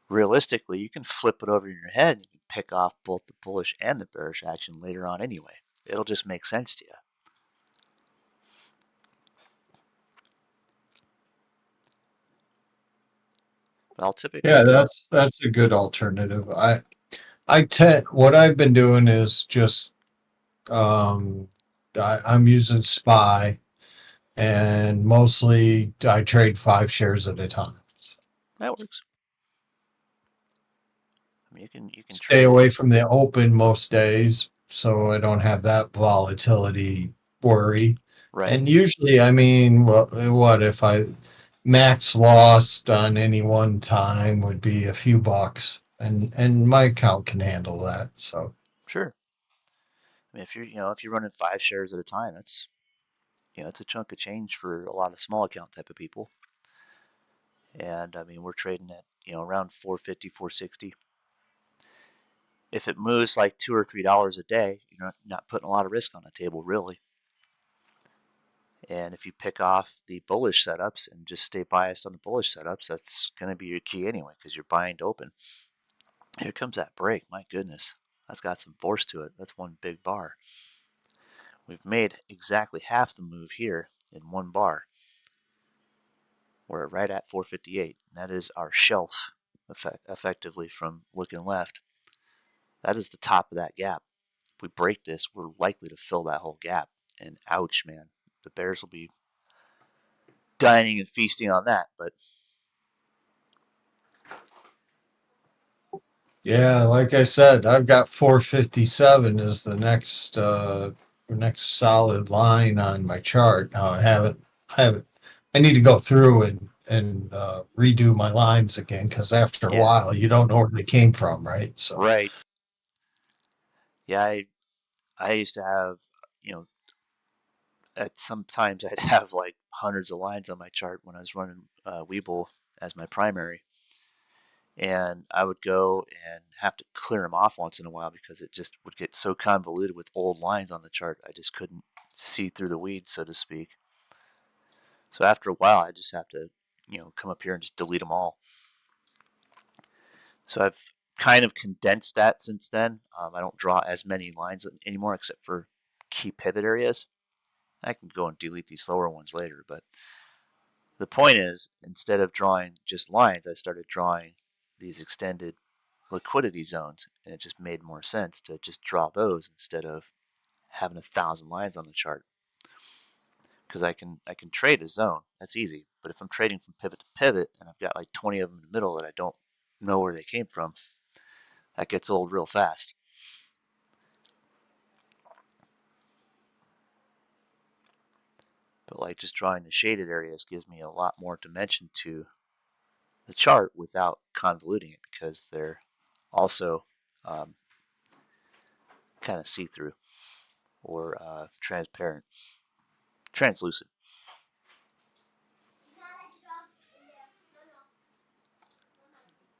realistically, you can flip it over in your head and you can pick off both the bullish and the bearish action later on anyway. It'll just make sense to you. But I'll typically Yeah, go. that's a good alternative. I tend what I've been doing is just um I'm using SPY, and mostly I trade 5 shares at a time. That works. I mean, you can Stay trade. away from the open most days so I don't have that volatility worry. Right. And usually, I mean, what if I max lost on any one time would be a few bucks, and my account can handle that. So Sure. I mean, if you're running 5 shares at a time, that's it's a chunk of change for a lot of small account type of people. And I mean, we're trading at around 450, 460. If it moves like $2 or $3 a day, you're not putting a lot of risk on the table, really. And if you pick off the bullish setups and just stay biased on the bullish setups, that's going to be your key anyway because you're buying to open. Here comes that break. My goodness, that's got some force to it. That's one big bar. We've made exactly half the move here in one bar. We're right at 458, and that is our shelf effectively from looking left. That is the top of that gap. If we break this, we're likely to fill that whole gap. And ouch, man, the bears will be dining and feasting on that. But yeah, like I said, I've got 457 as the next solid line on my chart. Now I haven't I need to go through and redo my lines again because after a yeah, while you don't know where they came from, right? So right. Yeah, I used to have, you know, at some times I'd have like hundreds of lines on my chart when I was running Weeble as my primary. And I would go and have to clear them off once in a while because it just would get so convoluted with old lines on the chart. I just couldn't see through the weeds, so to speak. So after a while, I just have to, come up here and just delete them all. So I've kind of condensed that since then. I don't draw as many lines anymore except for key pivot areas. I can go and delete these slower ones later, but the point is, instead of drawing just lines, I started drawing these extended liquidity zones, and it just made more sense to just draw those instead of having 1,000 lines on the chart. because I can trade a zone. That's easy. But if I'm trading from pivot to pivot and I've got like 20 of them in the middle that I don't know where they came from, that gets old real fast. But like just drawing the shaded areas gives me a lot more dimension to the chart without convoluting it, because they're also kind of see-through or transparent, translucent.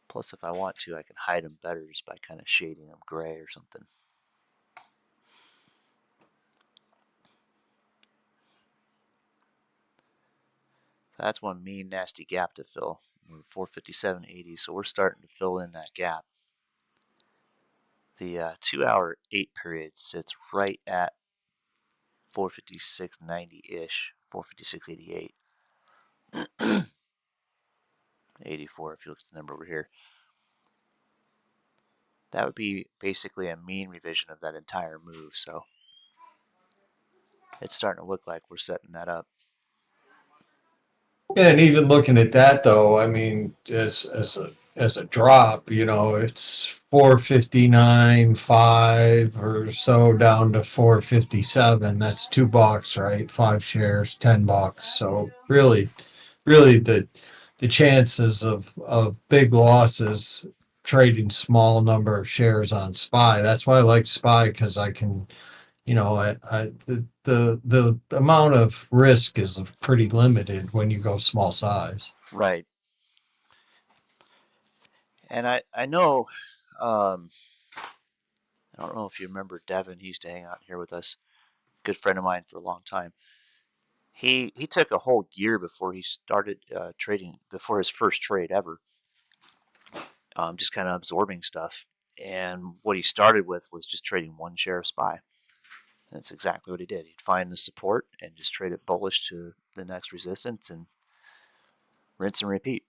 Plus, if I want to, I can hide them better just by kind of shading them gray or something. So that's one mean, nasty gap to fill. We're 457.80, so we're starting to fill in that gap. The 2 hour 8 period sits right at 456.90-ish, 456.88. 84 if you look at the number over here. That would be basically a mean revision of that entire move, so it's starting to look like we're setting that up. Yeah, and even looking at that though, I mean, as a drop, it's 459.5 or so down to 457. That's $2, right? 5 shares, $10. So really the chances of big losses trading small number of shares on SPY. That's why I like SPY, because I can, the amount of risk is pretty limited when you go small size. Right. And I know, I don't know if you remember Devin. He used to hang out here with us. Good friend of mine for a long time. He took a whole year before he started trading, before his first trade ever. Just kind of absorbing stuff. And what he started with was just trading one share of SPY. And that's exactly what he did. He'd find the support and just trade it bullish to the next resistance and rinse and repeat.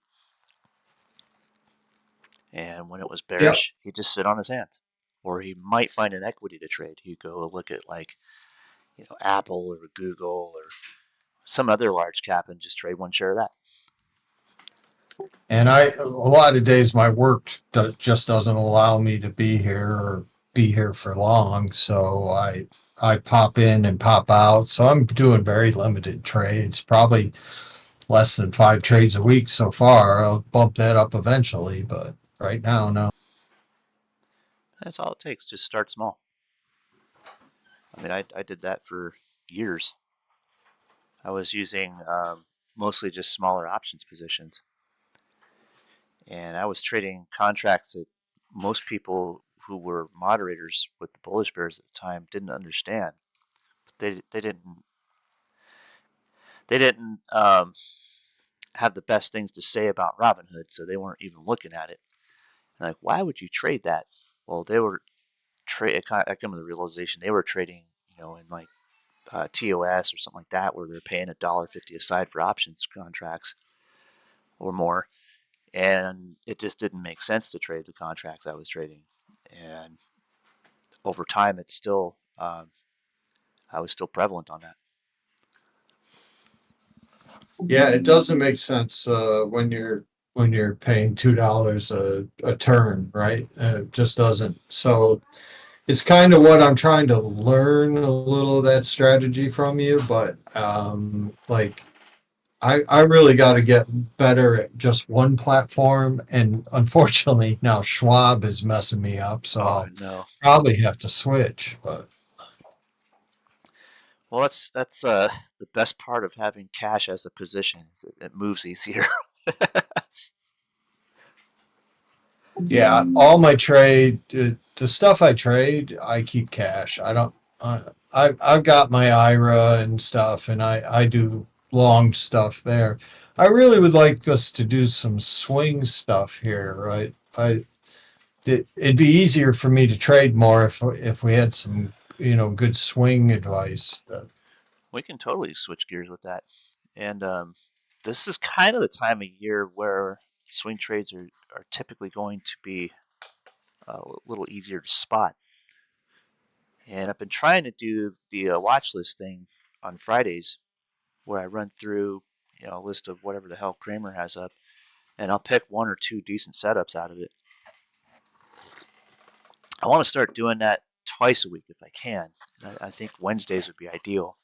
And when it was bearish, he'd just sit on his hands. Or he might find an equity to trade. He'd go look at like, Apple or Google or some other large cap and just trade one share of that. And a lot of days my work just doesn't allow me to be here or be here for long. So I pop in and pop out. So I'm doing very limited trades, probably less than 5 trades a week so far. I'll bump that up eventually, but right now, no. That's all it takes. Just start small. I mean, I did that for years. I was using mostly just smaller options positions. And I was trading contracts that most people who were moderators with the Bullishbrs at the time didn't understand. They didn't have the best things to say about Robinhood, so they weren't even looking at it. And like, why would you trade that? Well, they were I come to the realization they were trading, in like TOS or something like that, where they're paying $1.50 aside for options contracts or more, and it just didn't make sense to trade the contracts I was trading. And over time, it's still I was still prevalent on that. Yeah, it doesn't make sense when you're paying $2 a turn, right? It just doesn't. So it's kind of what I'm trying to learn a little of that strategy from you, but like I really got to get better at just one platform, and unfortunately now Schwab is messing me up, so I'll No. probably have to switch. But Well, that's the best part of having cash as a position is it moves easier. yeah, all my trade, the stuff I trade, I keep cash. I don't. I've got my IRA and stuff, and I do long stuff there. I really would like us to do some swing stuff here, right? It'd be easier for me to trade more if we had some good swing advice. We can totally switch gears with that. And this is kind of the time of year where swing trades are typically going to be a little easier to spot. And I've been trying to do the watch list thing on Fridays where I run through, a list of whatever the hell Kramer has up, and I'll pick 1 or 2 decent setups out of it. I want to start doing that twice a week if I can. I think Wednesdays would be ideal.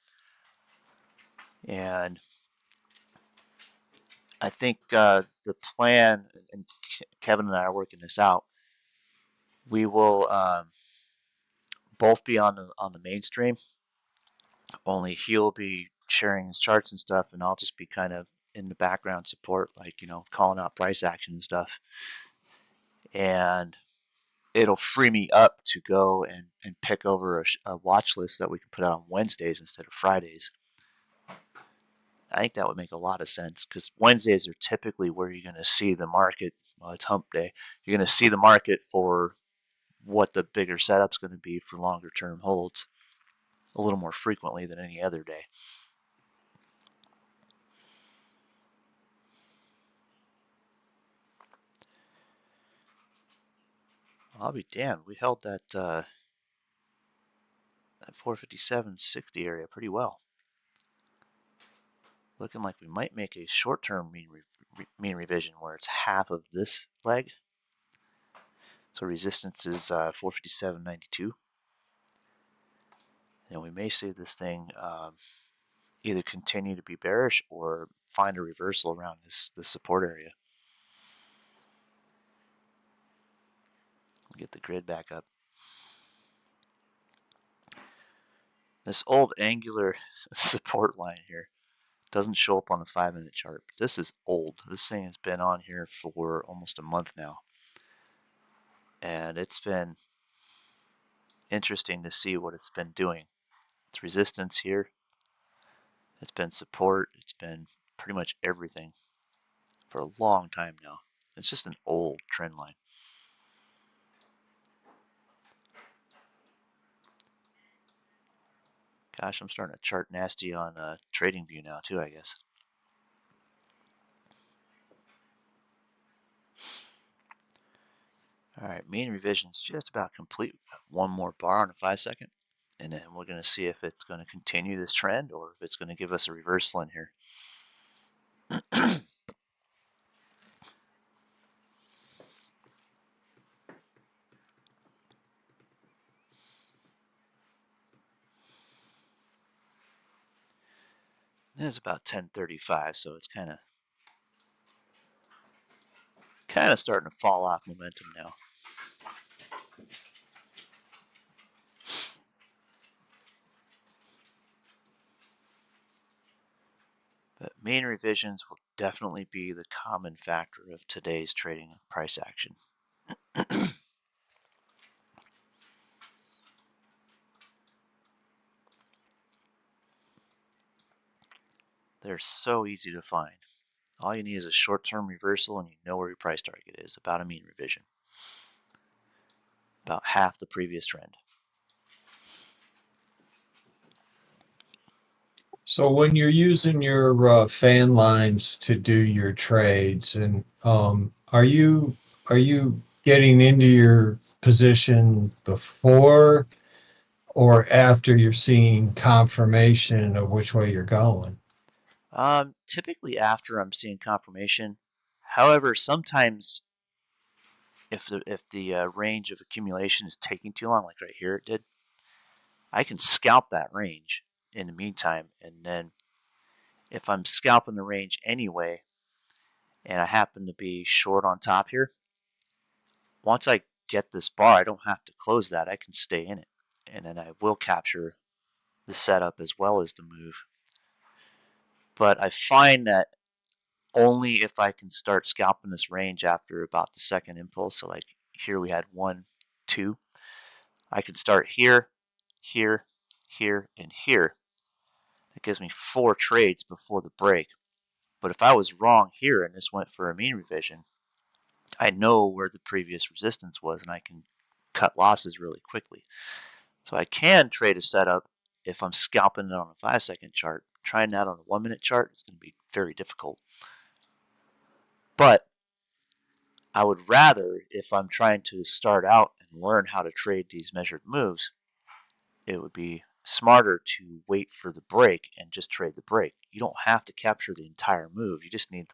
And I think the plan, and Kevin and I are working this out, we will both be on the mainstream. Only he'll be sharing his charts and stuff, and I'll just be kind of in the background support, like calling out price action and stuff. And it'll free me up to go and pick over a watch list that we can put out on Wednesdays instead of Fridays. I think that would make a lot of sense because Wednesdays are typically where you're going to see the market. Well, it's hump day. You're going to see the market for what the bigger setup's going to be for longer term holds a little more frequently than any other day. I'll be damned. We held that 457.60 area pretty well. Looking like we might make a short-term mean revision where it's half of this leg. So resistance is 457.92. And we may see this thing either continue to be bearish or find a reversal around this support area. Get the grid back up. This old angular support line here doesn't show up on the 5-minute chart. But this is old. This thing has been on here for almost a month now. And it's been interesting to see what it's been doing. It's resistance here. It's been support. It's been pretty much everything for a long time now. It's just an old trend line. Gosh, I'm starting to chart nasty on TradingView now too, I guess. All right, mean revision's just about complete. One more bar on a 5-second, and then we're going to see if it's going to continue this trend or if it's going to give us a reversal in here. It's about 10:35, so it's kind of starting to fall off momentum now. But mean revisions will definitely be the common factor of today's trading price action. They're so easy to find. All you need is a short-term reversal and you know where your price target is, about a mean revision. About half the previous trend. So when you're using your fan lines to do your trades, and are you getting into your position before or after you're seeing confirmation of which way you're going? Typically after I'm seeing confirmation. However, sometimes if the range of accumulation is taking too long, like right here it did, I can scalp that range in the meantime, and then if I'm scalping the range anyway, and I happen to be short on top here, once I get this bar, I don't have to close that. I can stay in it, and then I will capture the setup as well as the move. But I find that only if I can start scalping this range after about the second impulse. So like here we had 1, 2. I can start here, here, here, and here. It gives me 4 trades before the break. But if I was wrong here and this went for a mean revision, I know where the previous resistance was and I can cut losses really quickly. So I can trade a setup if I'm scalping it on a 5-second chart. Trying that on a 1-minute chart is going to be very difficult. But I would rather, if I'm trying to start out and learn how to trade these measured moves, it would be smarter to wait for the break and just trade the break. You don't have to capture the entire move. You just need,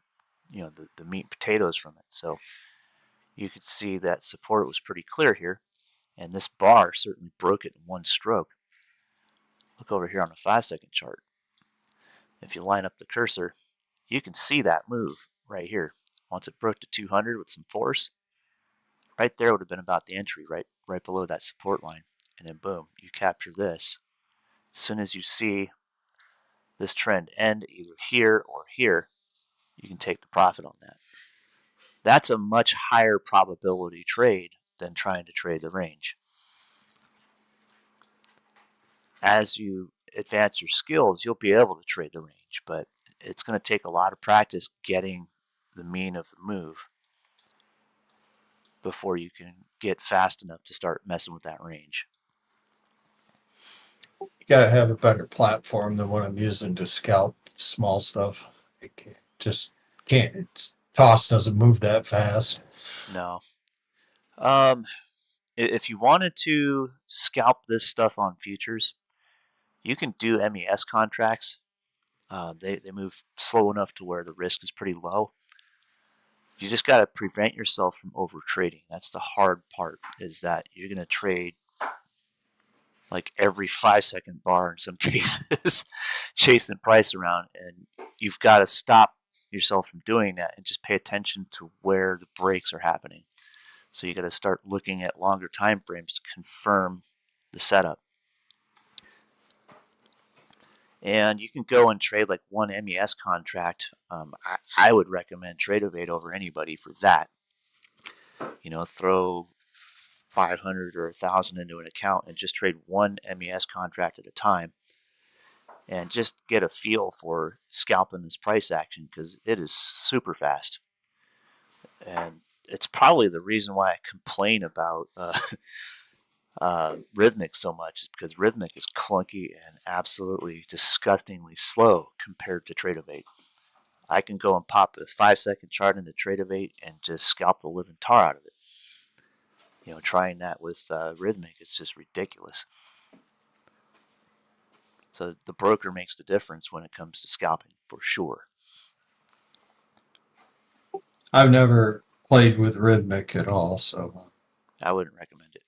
the meat and potatoes from it. So you could see that support was pretty clear here, and this bar certainly broke it in one stroke. Look over here on the 5-second chart. If you line up the cursor, you can see that move right here. Once it broke to 200 with some force, right there would have been about the entry, right below that support line. And then boom, you capture this. As soon as you see this trend end either here or here, you can take the profit on that. That's a much higher probability trade than trying to trade the range. As you advance your skills, you'll be able to trade the range, but it's going to take a lot of practice getting the mean of the move before you can get fast enough to start messing with that range. You got to have a better platform than what I'm using to scalp small stuff. Just can't. Toss doesn't move that fast. No. If you wanted to scalp this stuff on futures, you can do MES contracts. They move slow enough to where the risk is pretty low. You just got to prevent yourself from over trading. That's the hard part, is that you're going to trade like every 5-second bar in some cases, chasing price around, and you've got to stop yourself from doing that and just pay attention to where the breaks are happening. So you got to start looking at longer time frames to confirm the setup. And you can go and trade like one MES contract. I would recommend Tradeovate over anybody for that. Throw 500 or 1,000 into an account and just trade one MES contract at a time, and just get a feel for scalping this price action, because it is super fast. And it's probably the reason why I complain about Rhythmic so much, is because Rhythmic is clunky and absolutely disgustingly slow compared to Tradeovate. I can go and pop a 5-second chart into Tradeovate and just scalp the living tar out of it. Trying that with Rhythmic, it's just ridiculous. So the broker makes the difference when it comes to scalping, for sure. I've never played with Rhythmic at all, so I wouldn't recommend it.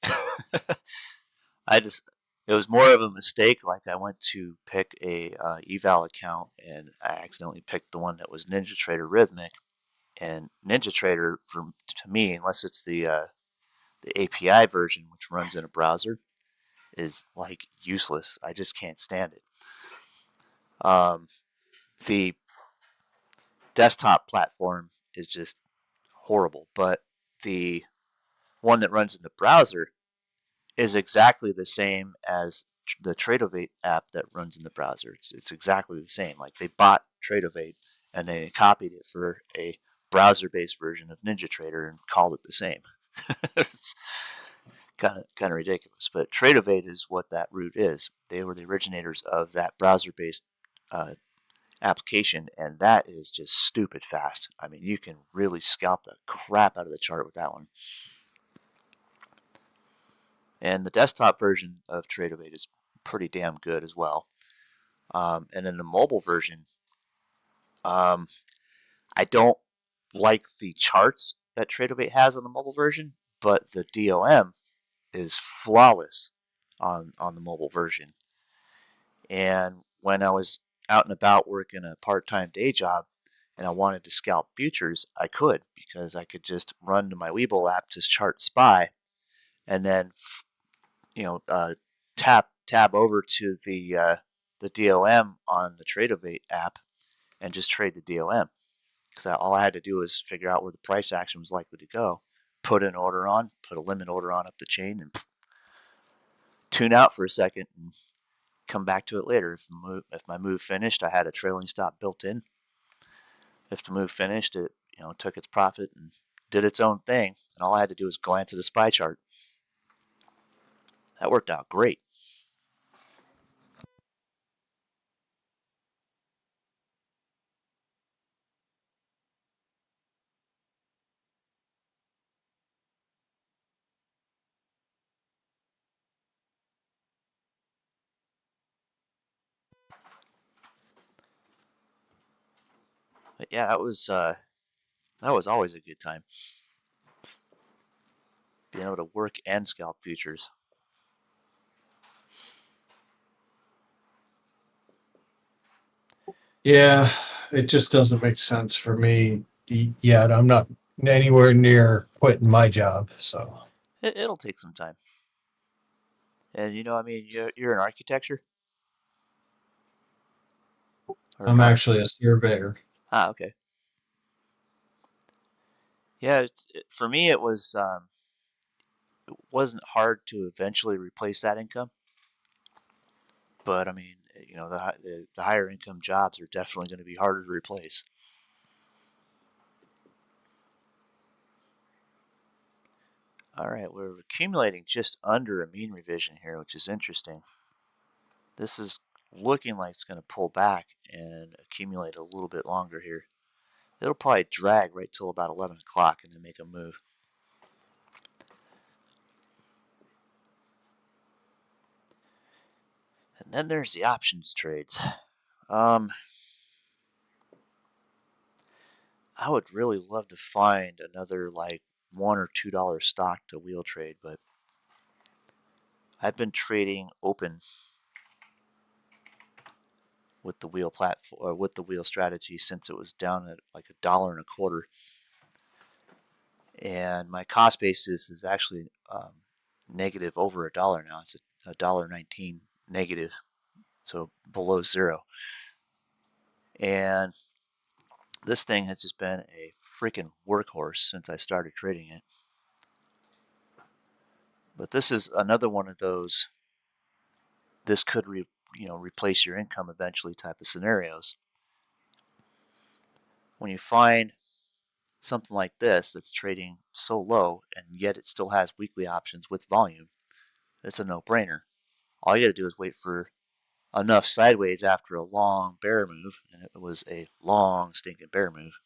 It was more of a mistake. Like, I went to pick a eval account, and I accidentally picked the one that was NinjaTrader Rhythmic. And NinjaTrader, to me, unless it's the API version, which runs in a browser, is like useless. I just can't stand it. The desktop platform is just horrible, but the one that runs in the browser is exactly the same as the Tradeovate app that runs in the browser. It's exactly the same. Like, they bought Tradeovate and they copied it for a browser-based version of NinjaTrader and called it the same. It's kind of ridiculous. But Tradeovate is what that root is. They were the originators of that browser-based application, and that is just stupid fast. I mean, you can really scalp the crap out of the chart with that one. And the desktop version of Tradeovate is pretty damn good as well. And in the mobile version, I don't like the charts that Tradeovate has on the mobile version, but the DOM is flawless on the mobile version. And when I was out and about working a part-time day job and I wanted to scalp futures, I could, because I could just run to my Webull app to chart SPY, and then tab over to the DOM on the Tradeovate app and just trade the DOM. Because all I had to do was figure out where the price action was likely to go, put an order on, put a limit order on up the chain, and tune out for a second and come back to it later. If my move finished, I had a trailing stop built in. If the move finished, it took its profit and did its own thing, and all I had to do was glance at a SPY chart. That worked out great. But yeah, that was always a good time. Being able to work and scalp futures. Yeah, it just doesn't make sense for me yet. I'm not anywhere near quitting my job, so It'll take some time. And I mean, you're in architecture, or I'm how? actually a surveyor. Ah, okay. Yeah, for me, it wasn't hard to eventually replace that income. But I mean, the higher income jobs are definitely going to be harder to replace. All right, we're accumulating just under a mean revision here, which is interesting. This is looking like it's going to pull back and accumulate a little bit longer here. It'll probably drag right till about 11 o'clock and then make a move. And then there's the options trades. I would really love to find another like $1 or $2 stock to wheel trade, but I've been trading open with the wheel platform or with the wheel strategy since it was down at like $1.25, and my cost basis is actually negative over $1 now. It's $1.19 negative, so below zero. And this thing has just been a freaking workhorse since I started trading it. But this is another one of those. This could replace your income eventually type of scenarios. When you find something like this that's trading so low and yet it still has weekly options with volume, it's a no-brainer. All you got to do is wait for enough sideways after a long bear move, and it was a long stinking bear move,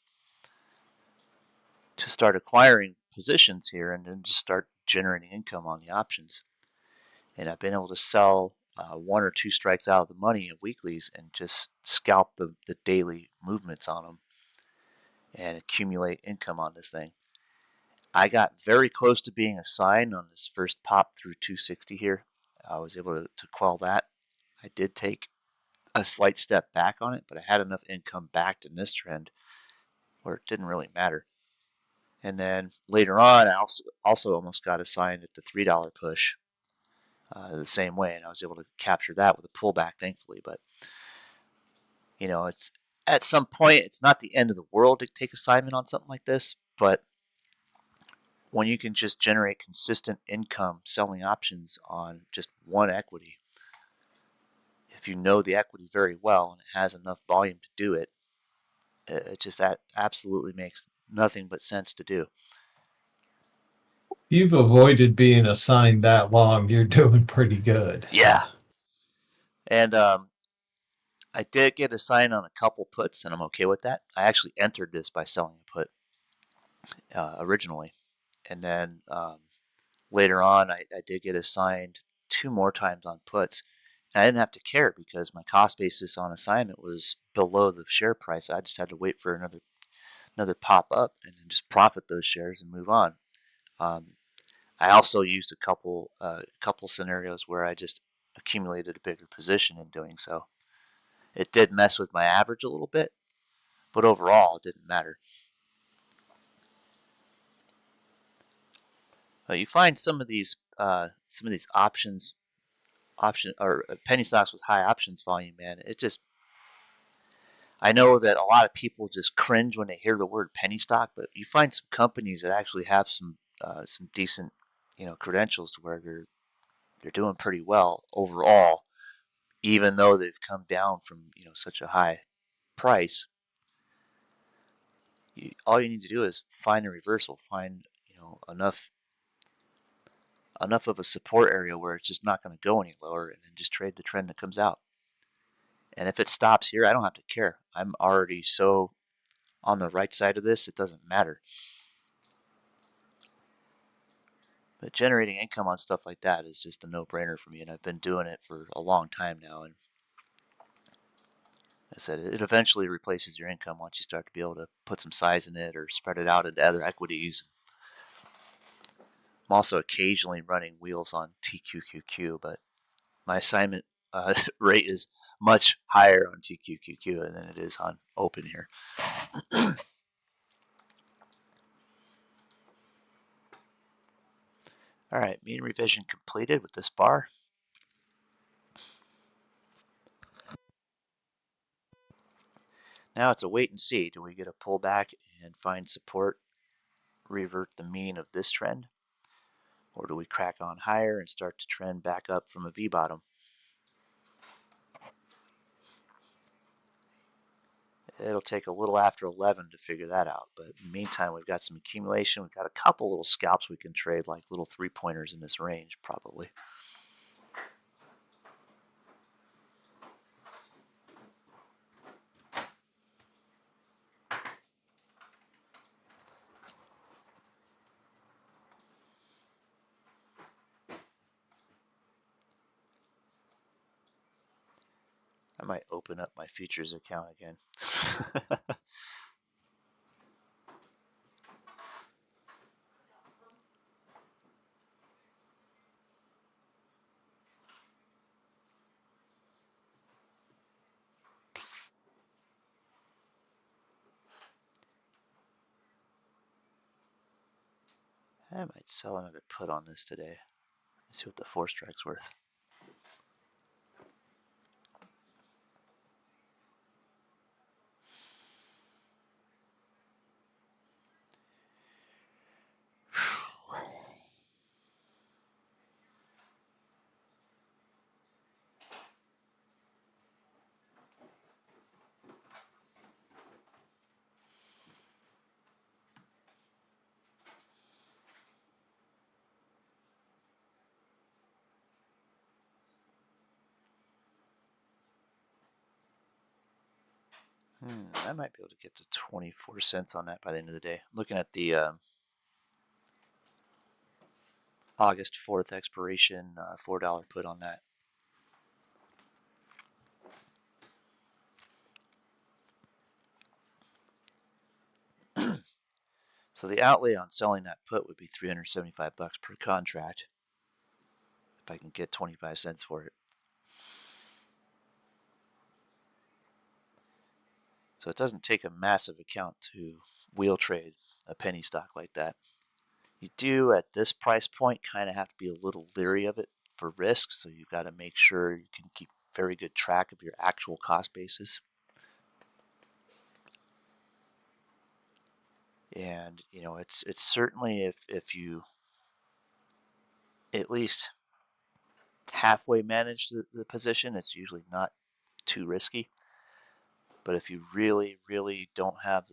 to start acquiring positions here and then just start generating income on the options. And I've been able to sell 1 or 2 strikes out of the money of weeklies and just scalp the daily movements on them and accumulate income on this thing. I got very close to being assigned on this first pop through 260 here. I was able to quell that. I did take a slight step back on it, but I had enough income backed in this trend where it didn't really matter. And then later on, I also almost got assigned at the $3 push the same way, and I was able to capture that with a pullback, thankfully. But it's at some point, it's not the end of the world to take assignment on something like this, but when you can just generate consistent income selling options on just one equity, if you know the equity very well and it has enough volume to do it, it just absolutely makes nothing but sense to do. You've avoided being assigned that long. You're doing pretty good. Yeah. And I did get assigned on a couple puts, and I'm okay with that. I actually entered this by selling a put originally. And then later on, I did get assigned 2 more times on puts. And I didn't have to care because my cost basis on assignment was below the share price. I just had to wait for another pop up and then just profit those shares and move on. I also used a couple scenarios where I just accumulated a bigger position in doing so. It did mess with my average a little bit, but overall it didn't matter. You find some of these option or penny stocks with high options volume, man. I know that a lot of people just cringe when they hear the word penny stock, but you find some companies that actually have some decent credentials to where they're doing pretty well overall, even though they've come down from such a high price. All you need to do is find a reversal, find enough of a support area where it's just not going to go any lower, and then just trade the trend that comes out. And if it stops here, I don't have to care. I'm already so on the right side of this, it doesn't matter. But generating income on stuff like that is just a no-brainer for me, and I've been doing it for a long time now. And said, it eventually replaces your income once you start to be able to put some size in it or spread it out into other equities. I'm also occasionally running wheels on TQQQ, but my assignment rate is much higher on TQQQ than it is on open here. All right, mean revision completed with this bar. Now it's a wait and see. Do we get a pullback and find support, revert the mean of this trend? Or do we crack on higher and start to trend back up from a V bottom? It'll take a little after 11 to figure that out. But in the meantime, we've got some accumulation. We've got a couple little scalps we can trade, like little 3-pointers in this range, probably. I might open up my futures account again. I might sell another put on this today. Let's see what the 4 strike's worth. I might be able to get to 24 cents on that by the end of the day. I'm looking at the August 4th expiration, $4 put on that. So the outlay on selling that put would be $375 per contract if I can get 25 cents for it. So it doesn't take a massive account to wheel trade a penny stock like that. You do, at this price point, kind of have to be a little leery of it for risk, so you've got to make sure you can keep very good track of your actual cost basis. And, you know, it's certainly, if you at least halfway manage the position, it's usually not too risky. But if you really, really don't have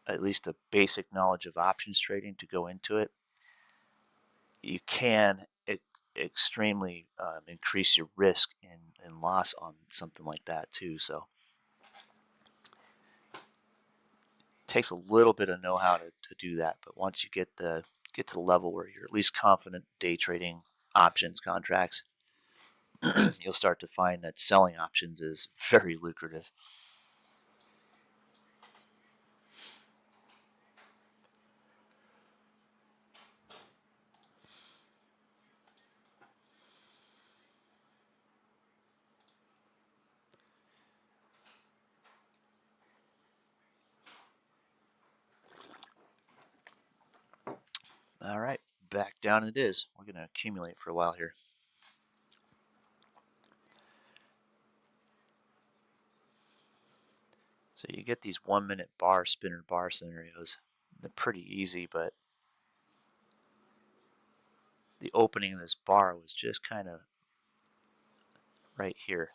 at least a basic knowledge of options trading to go into it, you can extremely increase your risk and loss on something like that too. So it takes a little bit of know-how to do that. But once you get to the level where you're at least confident day trading options contracts, you'll start to find that selling options is very lucrative. All right, back down it is. We're going to accumulate for a while here. So you get these 1-minute bar spinner bar scenarios. They're pretty easy, but the opening of this bar was just kind of right here.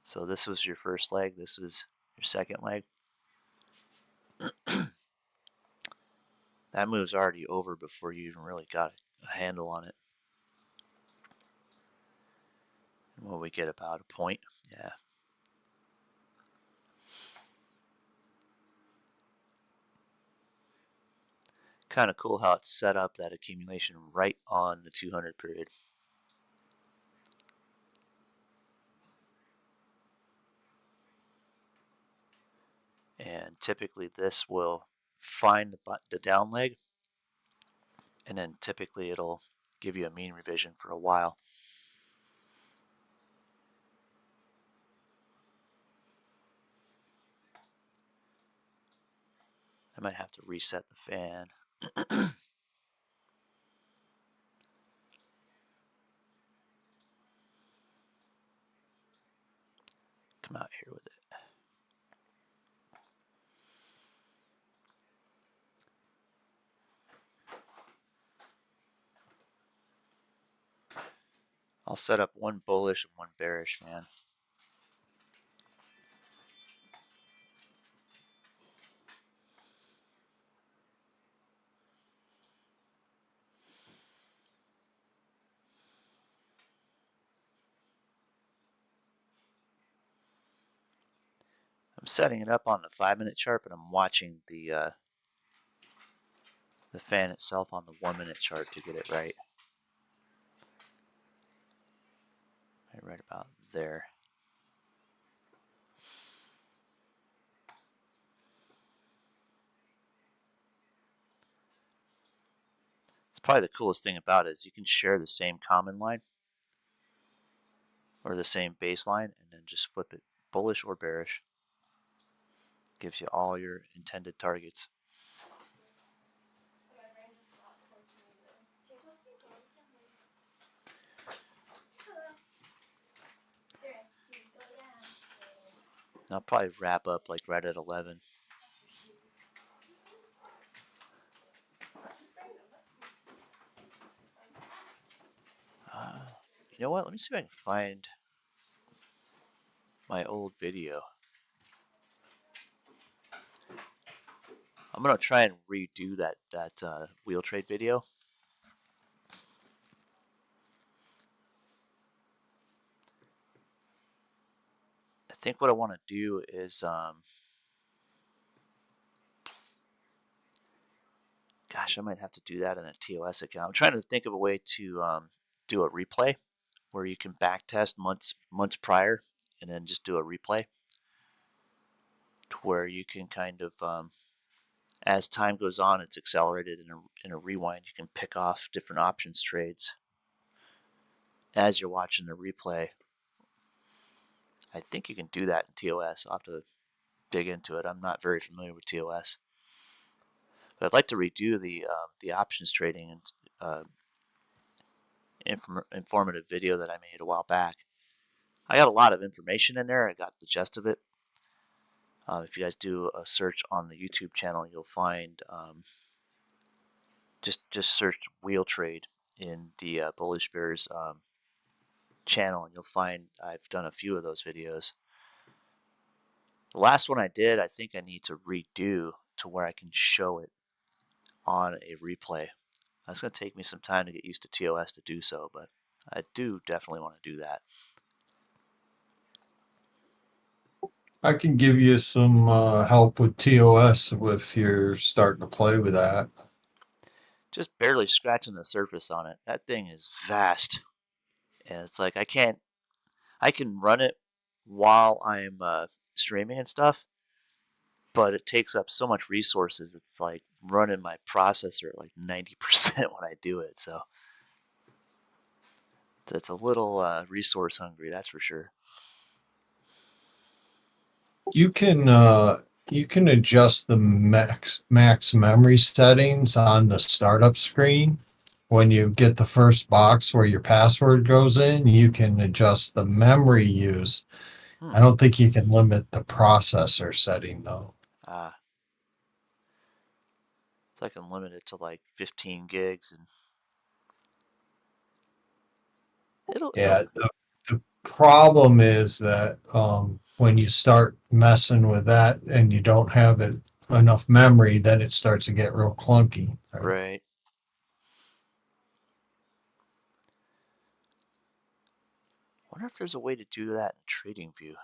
So this was your first leg. This is your second leg. That move's already over before you even really got a handle on it. Well, we get about a point. Yeah. Kind of cool how it's set up, that accumulation right on the 200 period. And typically this will find the down leg, and then typically it'll give you a mean revision for a while. I might have to reset the fan. Come out here with it. I'll set up one bullish and one bearish fan. I'm setting it up on the 5-minute chart, but I'm watching the fan itself on the 1-minute chart to get it right. Right about there. It's probably the coolest thing about it is you can share the same common line or the same baseline and then just flip it bullish or bearish. Gives you all your intended targets. And I'll probably wrap up like right at 11. You know what? Let me see if I can find my old video. I'm gonna try and redo that wheel trade video. I think what I want to do is gosh, I might have to do that in a TOS account. I'm trying to think of a way to do a replay where you can back test months prior and then just do a replay to where you can kind of as time goes on, it's accelerated in a rewind. You can pick off different options trades as you're watching the replay. I think you can do that in TOS. I'll have to dig into it. I'm not very familiar with TOS, but I'd like to redo the options trading and informative video that I made a while back. I got a lot of information in there. I got the gist of it. If you guys do a search on the YouTube channel, you'll find just search wheel trade in the Bullishbrs channel, and you'll find I've done a few of those videos. The last one I did, I think I need to redo to where I can show it on a replay. That's going to take me some time to get used to TOS to do so, but I do definitely want to do that. I can give you some help with TOS if you're starting to play with that. Just barely scratching the surface on it. That thing is vast, and it's like I can run it while I'm streaming and stuff, but it takes up so much resources. It's like running my processor at like 90% when I do it. So it's a little resource hungry, that's for sure. You can adjust the max memory settings on the startup screen. When you get the first box where your password goes in, you can adjust the memory used. I don't think you can limit the processor setting though. So I can limit it to like 15 gigs and the problem is that when you start messing with that and you don't have enough memory, then it starts to get real clunky. Right. Wonder if there's a way to do that in TradingView.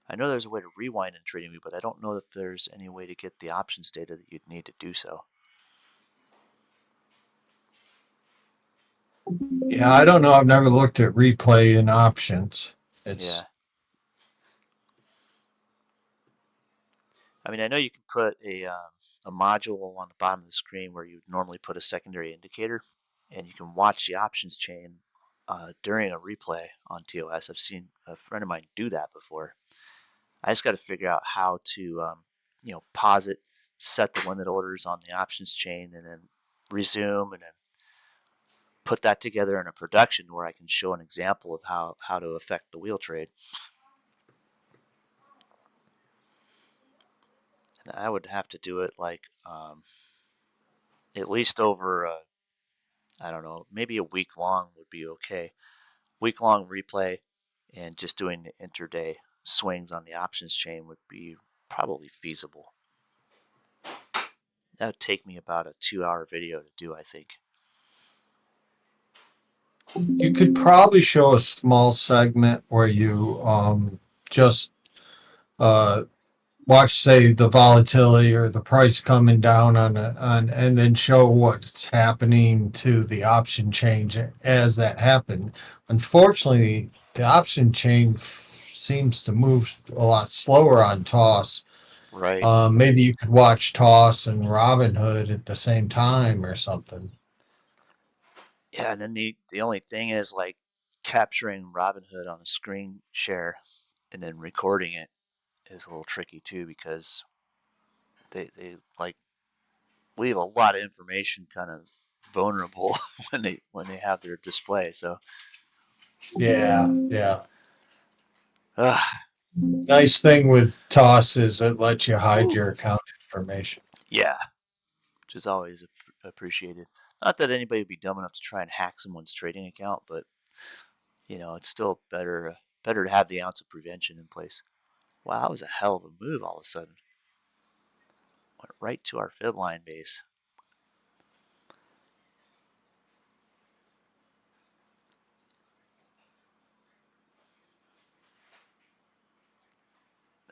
I know there's a way to rewind in TradingView, but I don't know if there's any way to get the options data that you'd need to do so. Yeah, I don't know. I've never looked at replay in options. Yeah. I mean, I know you can put a module on the bottom of the screen where you would normally put a secondary indicator, and you can watch the options chain during a replay on TOS. I've seen a friend of mine do that before. I just got to figure out how to, pause it, set the limit orders on the options chain, and then resume, and then put that together in a production where I can show an example of how to affect the wheel trade. And I would have to do it like at least over I don't know, maybe a week long would be okay. Week long replay and just doing the intraday swings on the options chain would be probably feasible. That would take me about a 2-hour video to do, I think. You could probably show a small segment where you just uh, watch, say, the volatility or the price coming down and then show what's happening to the option change as that happened. Unfortunately, the option chain seems to move a lot slower on toss. Right. Maybe you could watch toss and Robinhood at the same time or something. Yeah, and then the only thing is like capturing Robinhood on a screen share and then recording it is a little tricky too, because they like leave a lot of information kind of vulnerable when they have their display. So Yeah, yeah. uh, Nice thing with toss is it lets you hide whew, your account information. yeah, which is always appreciated. Not that anybody would be dumb enough to try and hack someone's trading account, but it's still better to have the ounce of prevention in place. Wow, that was a hell of a move all of a sudden. Went right to our fib line base.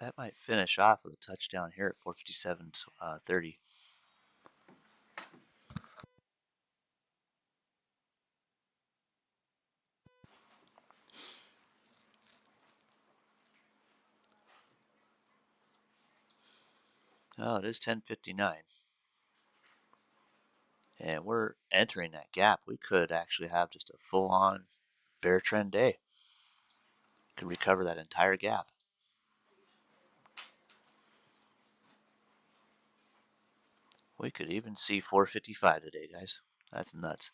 That might finish off with a touchdown here at 4:57:30. Oh, it is 10:59. And we're entering that gap. We could actually have just a full-on bear trend day. Could recover that entire gap. We could even see 455 today, guys. That's nuts.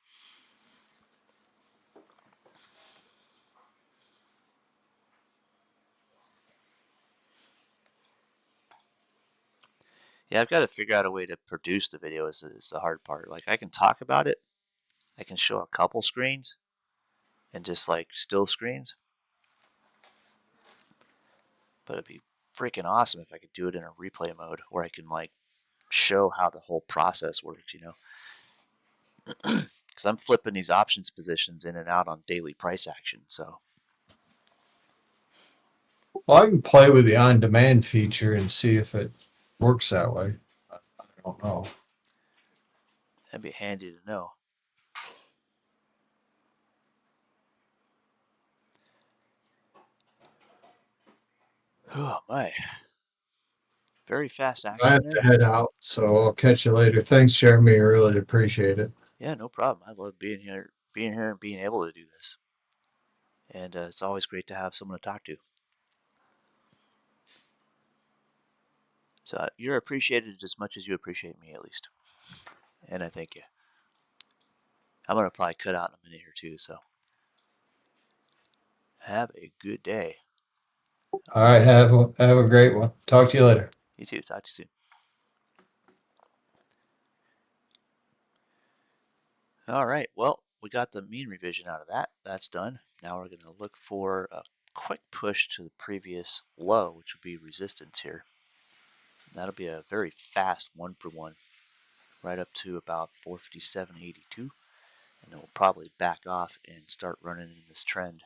Yeah, I've got to figure out a way to produce the video is the hard part. Like, I can talk about it. I can show a couple screens and just like still screens. But it'd be freaking awesome if I could do it in a replay mode where I can like show how the whole process works, because I'm flipping these options positions in and out on daily price action. So Well, I can play with the on-demand feature and see if it works that way. I don't know. that'd be handy to know. Oh my, very fast I action have to there. head out, so I'll catch you later. Thanks, Jeremy. I really appreciate it. Yeah, no problem. I love being here and being able to do this. And it's always great to have someone to talk to. So you're appreciated as much as you appreciate me, at least. And I thank you. I'm going to probably cut out in a minute here, too. So have a good day. All right, have a great one. Talk to you later. You too. Talk to you soon. All right. Well, we got the mean revision out of that. That's done. Now we're going to look for a quick push to the previous low, which would be resistance here. That'll be a very fast 1-for-1, right up to about 457.82. And then we'll probably back off and start running in this trend.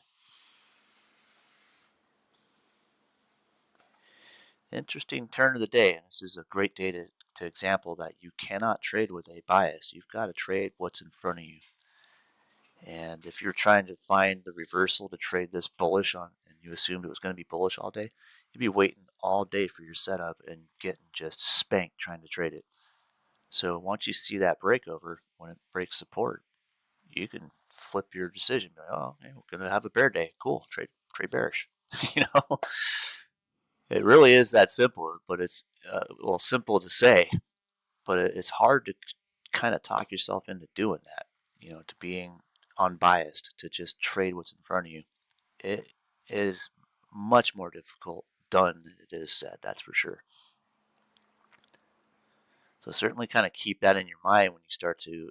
Interesting turn of the day, and this is a great day to example that you cannot trade with a bias. You've got to trade what's in front of you. And if you're trying to find the reversal to trade this bullish on, and you assumed it was going to be bullish all day, you'd be waiting all day for your setup and getting just spanked trying to trade it. So once you see that breakover, when it breaks support, you can flip your decision. Oh, okay, we're gonna have a bear day. Cool, trade bearish. It really is that simple. But it's simple to say, but it's hard to kind of talk yourself into doing that. To being unbiased, to just trade what's in front of you. It is much more difficult done than it is said. That's for sure. So certainly kind of keep that in your mind when you start to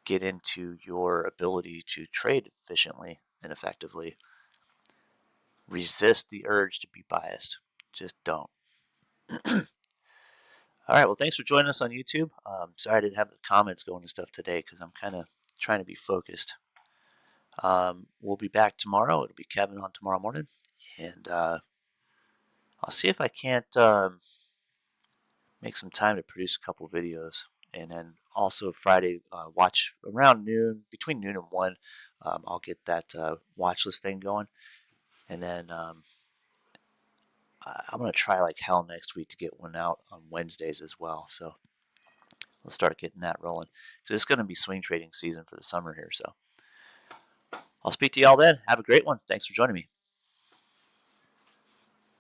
get into your ability to trade efficiently and effectively. Resist the urge to be biased. Just don't. All right, well, thanks for joining us on YouTube. Sorry I didn't have the comments going and stuff today because I'm kind of trying to be focused. We'll be back tomorrow. It'll be Kevin on tomorrow morning. And I'll see if I can't make some time to produce a couple videos. And then also Friday, watch around noon, between noon and 1, I'll get that watch list thing going. And then I'm going to try like hell next week to get one out on Wednesdays as well. So we'll start getting that rolling. Because it's going to be swing trading season for the summer here. So I'll speak to y'all then. Have a great one. Thanks for joining me.